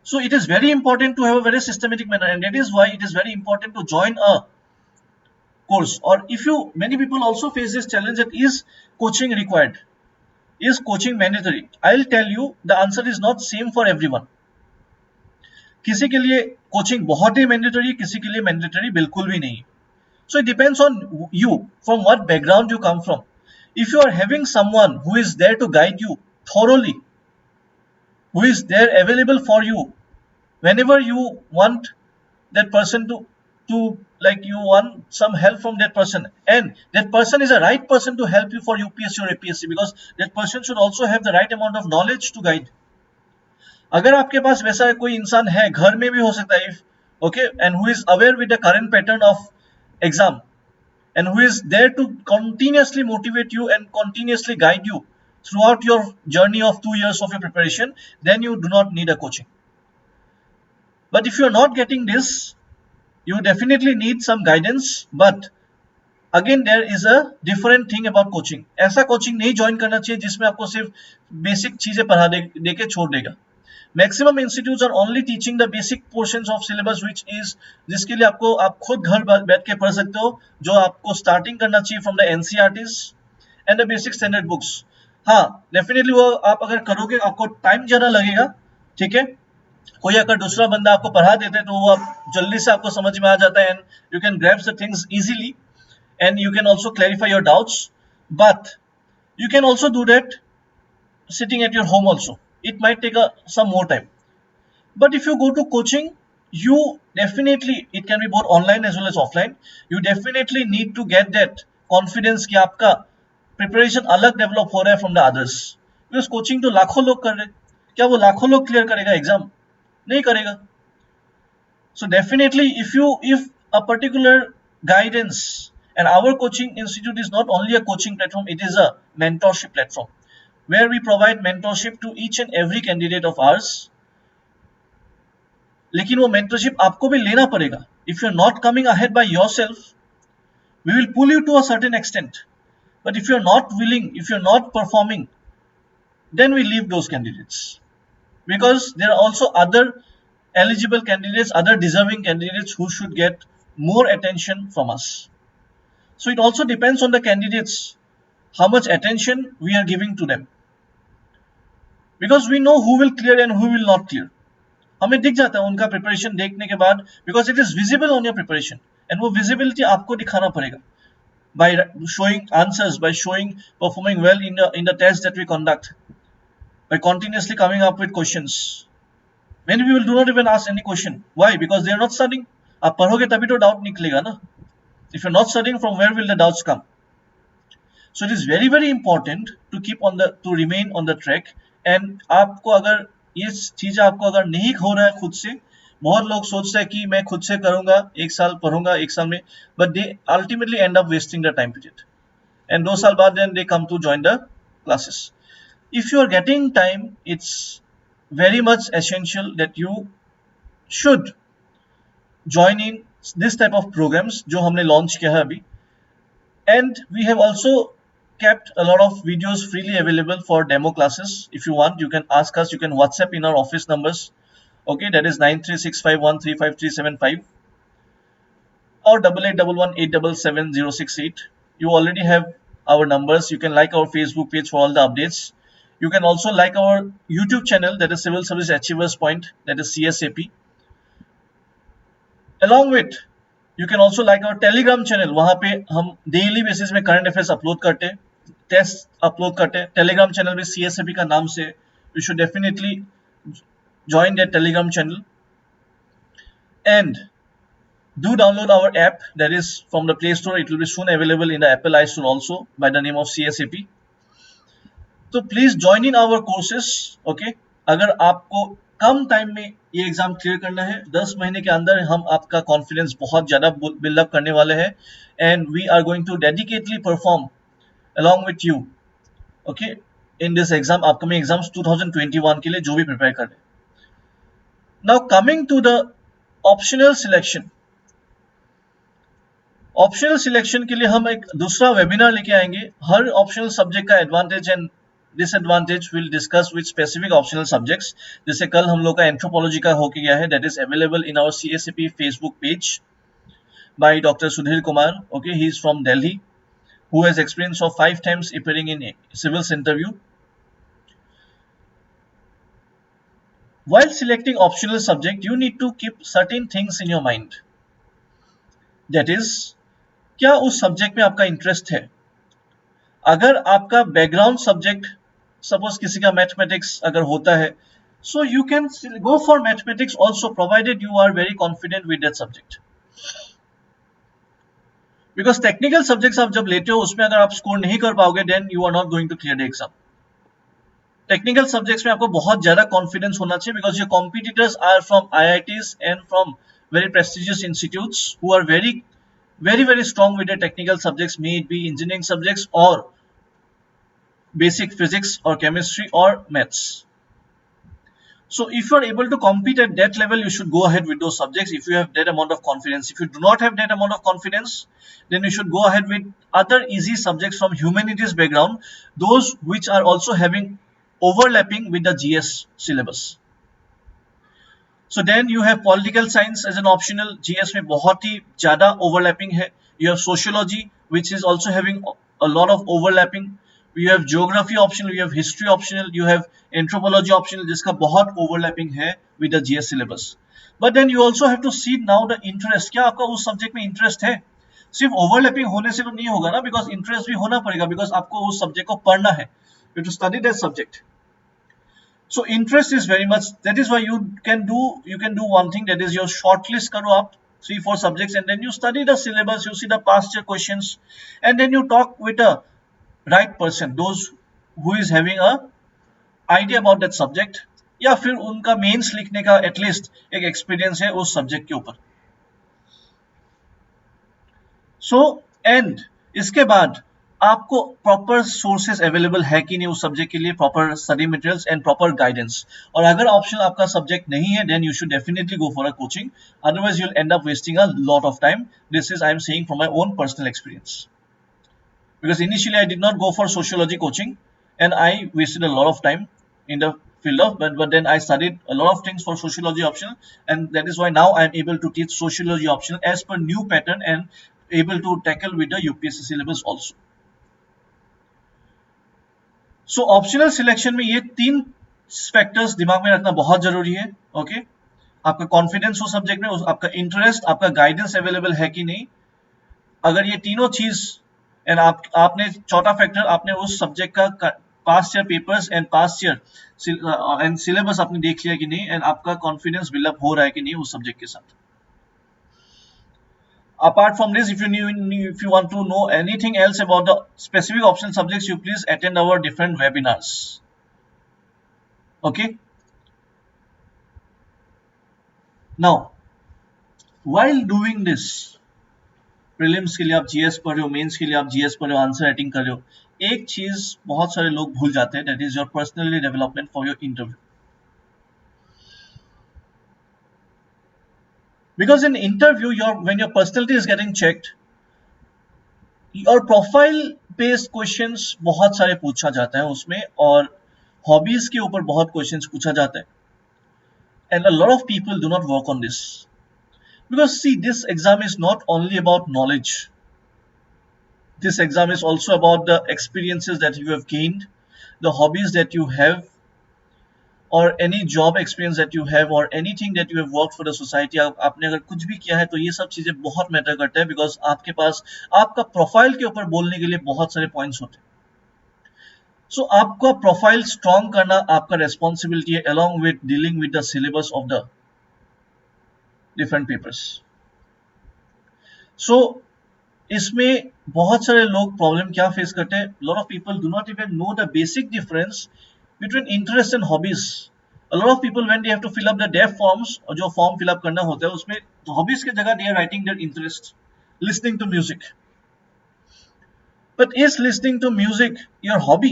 A: So it is very important to have a very systematic manner, and that is why it is very important to join a course. Or if you, many people also face this challenge that is coaching required. Is coaching mandatory? I'll tell you the answer is not same for everyone. किसी के लिए coaching बहुत ही mandatory, किसी के लिए mandatory बिल्कुल भी नहीं. So it depends on you, from what background you come from. If you are having someone who is there to guide you thoroughly, who is there available for you whenever you want that person to like you want some help from that person, and that person is a right person to help you for UPSC or APSC, because that person should also have the right amount of knowledge to guide. अगर आपके पास वैसा कोई इंसान है, घर में भी हो सकता है, okay, and who is aware with the current pattern of exam, and who is there to continuously motivate you and continuously guide you throughout your journey of 2 years of your preparation, then you do not need a coaching. But if you are not getting this, you definitely need some guidance. But again, there is a different thing about coaching. ऐसा coaching नहीं join करना चाहिए जिसमें आपको सिर्फ basic चीजें पढ़ा दे के छोड़ देगा. Maximum institutes are only teaching the basic portions of syllabus, which is जिसके लिए आपको आप खुद घर बैठ के पढ़ सकते हो, जो आपको starting करना चाहिए from the NCERTs and the basic standard books. हाँ, definitely वो आप अगर करोगे आपको टाइम ज़्यादा लगेगा, ठीक है. कोई अगर दूसरा बंदा आपको पढ़ा देते तो वो आप जल्दी से आपको समझ में आ जाता है, and you can grasp the things easily, and you can also clarify your doubts. But you can also do that sitting at your home also. It might take some more time. But if you go to coaching, you definitely, it can be both online as well as offline, you definitely need to get that confidence कि आपका preparation अलग develop हो रहा है from the others. Because coaching तो लाखों लोग कर रहे हैं, क्या वो लाखों लोग clear करेगा exam? नहीं करेगा. So definitely if a particular guidance, and our coaching institute is not only a coaching platform, it is a mentorship platform where we provide mentorship to each and every candidate of ours. लेकिन वो mentorship आपको भी लेना पड़ेगा. If you're not coming ahead by yourself, we will pull you to a certain extent. But if you're not willing, if you're not performing, then we leave those candidates. Because there are also other eligible candidates, other deserving candidates who should get more attention from us. So it also depends on the candidates, how much attention we are giving to them. Because we know who will clear and who will not clear. हमें दिख जाता है उनका preparation देखने के बाद, because it is visible on your preparation, and वो visibility आपको दिखाना पड़ेगा by showing answers, by showing performing well in the test that we conduct, by continuously coming up with questions. Many people do not even ask any question. Why? Because they are not studying. आप पढ़ोगे तभी तो doubt निकलेगा ना. If you're not studying, from where will the doubts come? So it is very very important to keep on the to remain on the track. And आपको अगर ये चीज आपको अगर नहीं हो रहा है खुद से, बहुत लोग सोचते हैं कि मैं खुद से करूंगा, एक साल पढ़ूंगा, एक साल में, but they ultimately end up wasting the time period. And 2 साल बाद then they come to join the classes. If you are getting time, it's very much essential that you should join in this type of programs जो हमने launch किया है अभी. And we have also kept a lot of videos freely available for demo classes. If you want, you can ask us, you can WhatsApp in our office numbers, okay, that is 9365135375 or 8811877068. You already have our numbers. You can like our Facebook page for all the updates. You can also like our YouTube channel, that is Civil Service Achievers Point, that is CSAP. Along with, you can also like our Telegram channel. वहाँ पे हम daily basis में current affairs upload करते हैं, test upload करते हैं. Telegram channel भी CSAP का नाम से. You should definitely join that Telegram channel. And do download our app, that is from the Play Store. It will be soon available in the Apple iStore also by the name of CSAP. So please join in our courses, okay. अगर आपको कम time में ये exam clear करना है, 10 महीने के अंदर हम आपका कॉन्फिडेंस बहुत ज़्यादा बिल्डअप करने वाले हैं, and we are going to dedicatedly perform along with you, okay, in this exam, upcoming exams 2021 के लिए जो भी प्रिपेयर कर रहे हैं. Now coming to the optional selection. Optional selection के लिए हम एक दूसरा वेबिनार लेके आएंगे. हर ऑप्शनल सब्जेक्ट का advantage and disadvantage will discuss with specific optional subjects. जैसे कल हम लोग का एंथ्रोपोलॉजी का होके गया है, that is available in our CSAP Facebook page by doctor Sudhir Kumar. Okay, he is from Delhi, who has experience of 5 times appearing in a civil's interview. while selecting optional subject you need to keep certain things in your mind. That is, क्या उस subject में आपका interest है? अगर आपका background subject suppose किसी का mathematics अगर होता है, so you can go for mathematics also provided you are very confident with that subject. Because technical subjects आप जब लेते हो उसमें अगर आप स्कोर नहीं कर पाओगे then you are not going to clear the exam. Technical subjects में आपको बहुत ज्यादा कॉन्फिडेंस होना चाहिए because your competitors are from IITs and from very prestigious institutes who are very strong with their technical subjects, may it be engineering subjects or basic physics or chemistry or maths. So if you are able to compete at that level, you should go ahead with those subjects if you have that amount of confidence. If you do not have that amount of confidence, then you should go ahead with other easy subjects from humanities background, those which are also having overlapping with the GS syllabus. So then you have political science as an optional. GS में बहुत ही ज़्यादा overlapping है. You have sociology, which is also having a lot of overlapping. You have geography optional, you have history optional, you have anthropology optional, जिसका बहुत overlapping है with the GS syllabus. But then you also have to see now the interest. क्या आपका उस subject में interest है? सिर्फ overlapping होने से तो नहीं होगा ना, because interest भी होना पड़ेगा, because आपको उस subject को पढ़ना है. You have to study that subject. So interest is very much, that is why you can do one thing, that is your shortlist karo up 3-4 subjects and then you study the syllabus, you see the past year questions and then you talk with a right person, those who is having a idea about that subject या फिर उनका mains लिखने का at least एक experience है उस subject के ऊपर. सो एंड इसके बाद आपको प्रॉपर सोर्सेज अवेलेबल है कि नहीं उस सब्जेक्ट के लिए, proper study materials and proper guidance. और अगर ऑप्शन आपका सब्जेक्ट नहीं है then you should definitely go for a coaching, otherwise you will end up wasting a lot of time. This is I am saying from my own personal experience, because initially I did not go for sociology coaching and I wasted a lot of time in the field of, but then I studied a lot of things for sociology optional and that is why now I am able to teach sociology optional as per new pattern and able to tackle with the UPSC syllabus also. So optional selection में ये 3 factors दिमाग में रखना बहुत जरूरी है. Okay, आपका confidence उस सब्जेक्ट में, आपका इंटरेस्ट, आपका गाइडेंस अवेलेबल है कि नहीं. अगर ये तीनों चीज एंड आपने चौथा फैक्टर, आपने उस सब्जेक्ट का past year papers and past year and syllabus आपने देख लिया कि नहीं एंड आपका कॉन्फिडेंस बिल्डअप हो रहा है कि नहीं उस सब्जेक्ट के साथ. Apart from this, if you want to know anything else about the specific optional subjects, you please attend our different webinars. Okay. Now, while doing this, prelims के लिए आप GS पढ़ रहे हो, मेंस के लिए आप GS पढ़ रहे हो, आंसर राइटिंग कर रहे हो, एक चीज बहुत सारे लोग भूल जाते हैं, that is your personality development for your interview. Because in interview, when your personality is getting checked, और प्रोफाइल बेस्ड क्वेश्चंस बहुत सारे पूछा जाता है उसमें, और हॉबीज के ऊपर बहुत क्वेश्चंस पूछा जाता है. And a lot of people do not work on this, because see this exam is not only about knowledge. This exam is also about the experiences that you have gained, the hobbies that you have, or any job experience that you have, or anything that you have worked for the society. आपने अगर कुछ भी किया है तो ये सब चीजें बहुत मैटर करते हैं, बिकॉज आपके पास आपका प्रोफाइल के ऊपर बोलने के लिए बहुत सारे पॉइंट्स होते हैं. सो आपका प्रोफाइल स्ट्रॉन्ग करना आपका रेस्पॉन्सिबिलिटी है, along with dealing with the syllabus of the different papers. So इसमें बहुत सारे लोग प्रॉब्लम क्या फेस करते हैं, lot of people do not even know the basic difference between interest and hobbies. A lot of people, when they have to fill up the dev forms, और जो form fill up करना होता है उसमें hobbies की जगह they are writing their interest, listening to music. But is listening to music your hobby?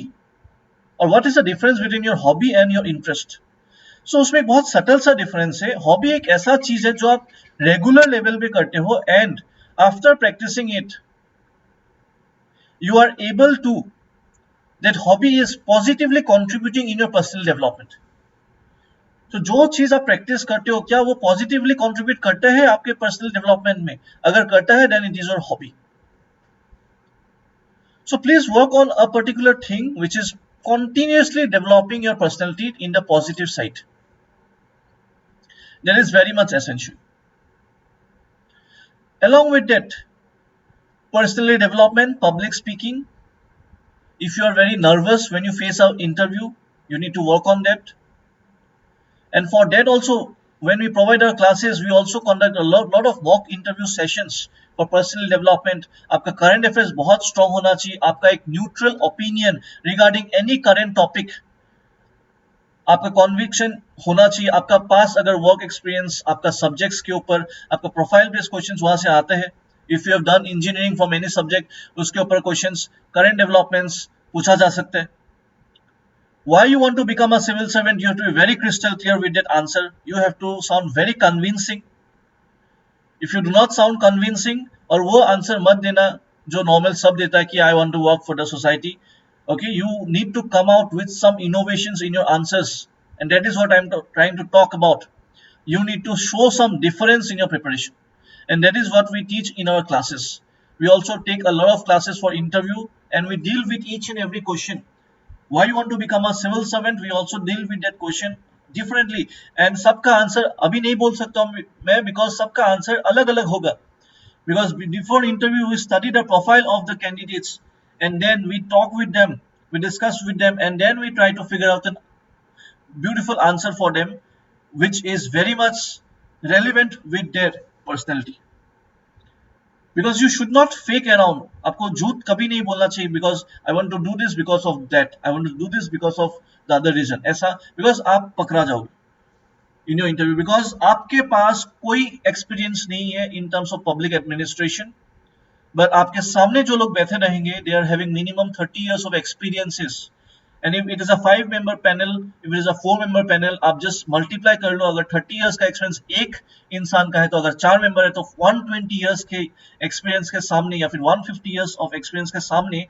A: Or what is the difference between your hobby and your interest? So उसमें एक बहुत subtle सा डिफरेंस है. हॉबी एक ऐसा चीज है जो आप रेगुलर लेवल पे करते हो and after practising it you are able to, that hobby is positively contributing in your personal development. तो जो चीज आप प्रैक्टिस करते हो क्या वो पॉजिटिवली कंट्रीब्यूट करता है आपके पर्सनल डेवलपमेंट में? अगर करता है then it is your hobby. So please work on a particular thing which is continuously developing your personality in the positive side. That is very much essential. Along with that, personal development, public speaking. If you are very nervous when you face an interview, you need to work on that. And for that also, when we provide our classes, we also conduct a lot of mock interview sessions for personal development. आपका current affairs बहुत strong होना चाहिए. आपका एक neutral opinion regarding any current topic. आपका conviction होना चाहिए. आपका पास अगर वर्क एक्सपीरियंस आपका सब्जेक्ट्स के ऊपर आपका प्रोफाइल बेस्ड क्वेश्चंस वहां से आते हैं. If you have done engineering from any subject, उसके ऊपर क्वेश्चंस करंट डेवलपमेंट्स पूछा जा सकता है. Why you want to become a civil servant? You have to be very crystal clear with that answer. You have to sound very convincing. If you do not sound convincing, और वो answer मत देना जो normal सब देता है कि I want to work for the society. Okay, you need to come out with some innovations in your answers, and that is what I'm trying to talk about. You need to show some difference in your preparation, and that is what we teach in our classes. We also take a lot of classes for interview, and we deal with each and every question. Why you want to become a civil servant? We also deal with that question differently, and सबका answer अभी नहीं बोल सकता हूँ मैं, because सबका answer अलग अलग होगा. Because before interview we study the profile of the candidates, and then we talk with them, we discuss with them, and then we try to figure out a beautiful answer for them which is very much relevant with their personality. Because you should not fake around. आपको झूठ कभी नहीं बोलना चाहिए because I want to do this because of that, I want to do this because of the other reason. ऐसा because आप पकड़ा जाओगे in your interview, because आपके पास कोई experience नहीं है in terms of public administration. But आपके सामने जो लोग बैठे रहेंगे, they are having minimum 30 years of experiences. And if it is a 5-member panel, if it is a 4-member panel, आप just multiply कर लो. अगर 30 years का experience एक इंसान का है, तो अगर 4 member है तो 120 years के experience के सामने, या फिर 150 years of experience के सामने,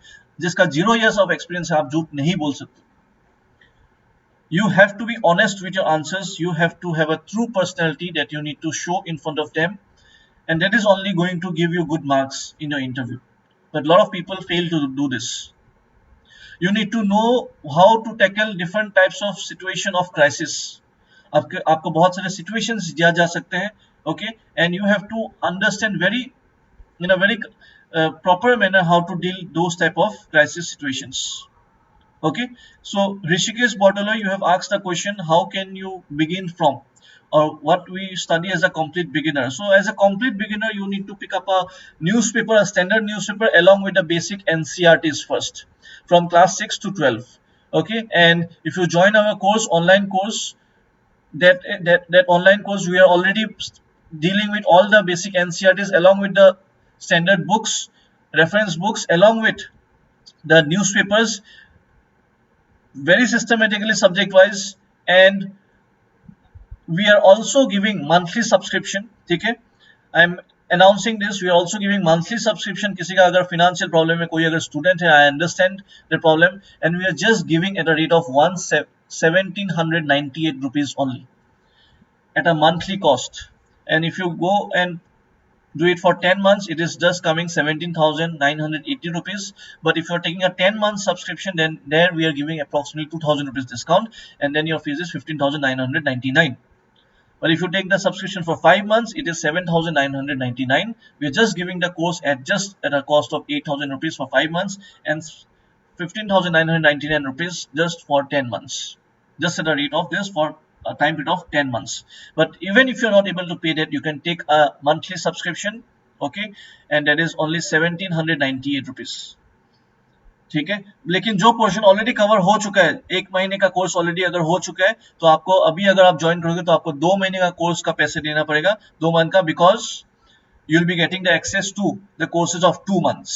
A: जिसका 0 years of experience है, आप झूठ नहीं बोल सकते. You have to be honest with your answers. You have to have a true personality that you need to show in front of them, and that is only going to give you good marks in your interview. But a lot of people fail to do this. You need to know how to tackle different types of situation of crisis. आपको बहुत सारे situations दिया जा सकते हैं, okay, and you have to understand very in a very proper manner how to deal those type of crisis situations. Okay, so Rishikesh Bordeler, you have asked the question, how can you begin from, or what we study as a complete beginner. So as a complete beginner, you need to pick up a newspaper, a standard newspaper, along with the basic NCRTs first from class 6 to 12. Okay, and if you join our course, online course, that online course, we are already dealing with all the basic NCRTs along with the standard books, reference books, along with the newspapers, very systematically subject wise. And we are also giving monthly subscription. ठीक है, I am announcing this. We are also giving monthly subscription. किसी का अगर financial problem है, कोई अगर student है, I understand the problem, and we are just giving at a rate of 1798 rupees only at a monthly cost. And if you go and do it for 10 months, it is just coming 17,980 rupees. But if you're taking a 10-month subscription, then there we are giving approximately 2,000 rupees discount, and then your fees is 15,999. But if you take the subscription for 5 months, it is 7,999. We are just giving the course at a cost of 8,000 rupees for 5 months, and 15,999 rupees just for 10 months. Just at a rate of this for a time period of 10 months. But even if you're not able to pay that, you can take a monthly subscription, okay, and that is only 1,798 rupees. ठीक है, लेकिन जो portion already cover हो चुका है, एक महीने का कोर्स ऑलरेडी अगर हो चुका है, तो आपको अभी अगर आप ज्वाइन करोगे तो आपको 2 महीने का कोर्स का पैसे देना पड़ेगा, 2 मंथ का, because you will be getting the access to the courses of 2 months.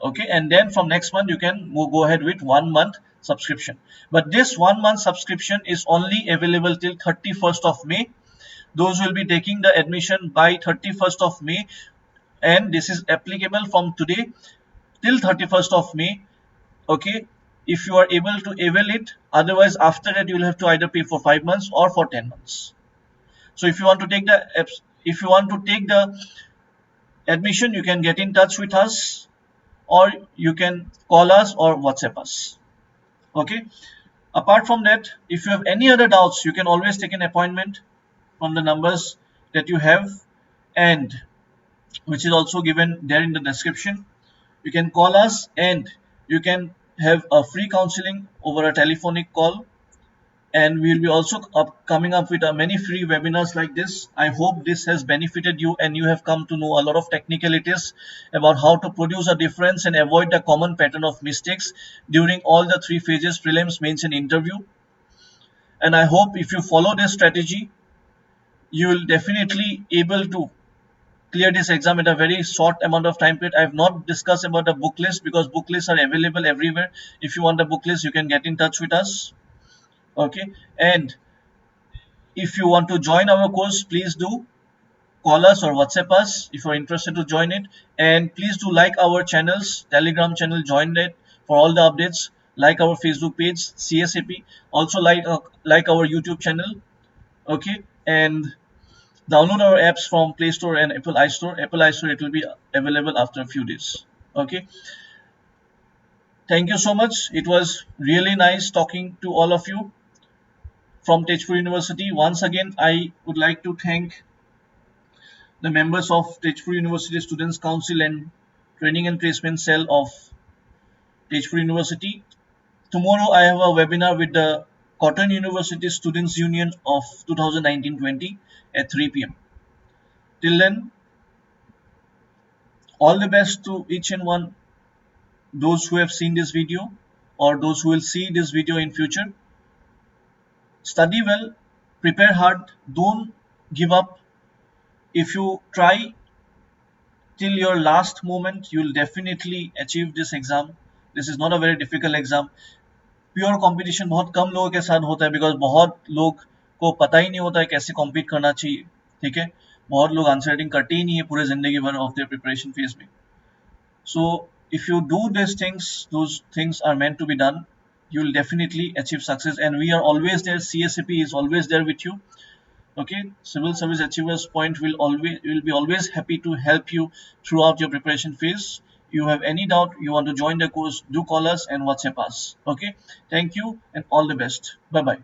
A: Okay, and then from next month you can go ahead with 1 month subscription. But this 1 month subscription is only available till 31st of May. Those will be taking the admission by 31st of May, and this is applicable from today till 31st of May. Okay, if you are able to avail it, otherwise after that you will have to either pay for 5 months or for 10 months. So if you want to take the admission, you can get in touch with us, or you can call us or WhatsApp us. Okay, apart from that, if you have any other doubts, you can always take an appointment. from the numbers that you have, and which is also given there in the description. You can call us and you can have a free counseling over a telephonic call, and we'll be also coming up with many free webinars like this. I hope this has benefited you and you have come to know a lot of technicalities about how to produce a difference and avoid the common pattern of mistakes during all the three phases: prelims, mains and interview. And I hope if you follow this strategy, you will definitely able to clear this exam in a very short amount of time period. I have not discussed about the book list because book lists are available everywhere. If you want the book list, you can get in touch with us. Okay, and if you want to join our course, please do call us or WhatsApp us if you're interested to join it. And please do like our channels, Telegram channel, join it for all the updates. Like our Facebook page, CSAP. Also like our YouTube channel. Okay, and download our apps from Play Store and Apple iStore. Apple iStore, it will be available after a few days. Okay. Thank you so much. It was really nice talking to all of you from Tejpur University. Once again, I would like to thank the members of Tejpur University Students Council and Training and Placement Cell of Tejpur University. Tomorrow I have a webinar with the Cotton University Students Union of 2019-20 at 3 p.m. Till then, all the best to each and one, those who have seen this video or those who will see this video in future. Study well, prepare hard, don't give up. If you try till your last moment, you will definitely achieve this exam. This is not a very difficult exam. Pure competition बहुत कम लोगों के साथ होता है, because बहुत लोग को पता ही नहीं होता है कैसे कॉम्पीट करना चाहिए. ठीक है, बहुत लोग आंसर राइटिंग करते ही नहीं है पूरे जिंदगी भर ऑफ देयर प्रिपरेशन फेज में. सो if you do these things, those things are meant to be done, you will definitely achieve success, and we are always there. CSAP is always there with you. Okay, Civil Service Achievers Point will be always happy to help you throughout your preparation phase. You have any doubt, you want to join the course, do call us and WhatsApp us. Okay, thank you and all the best. Bye bye.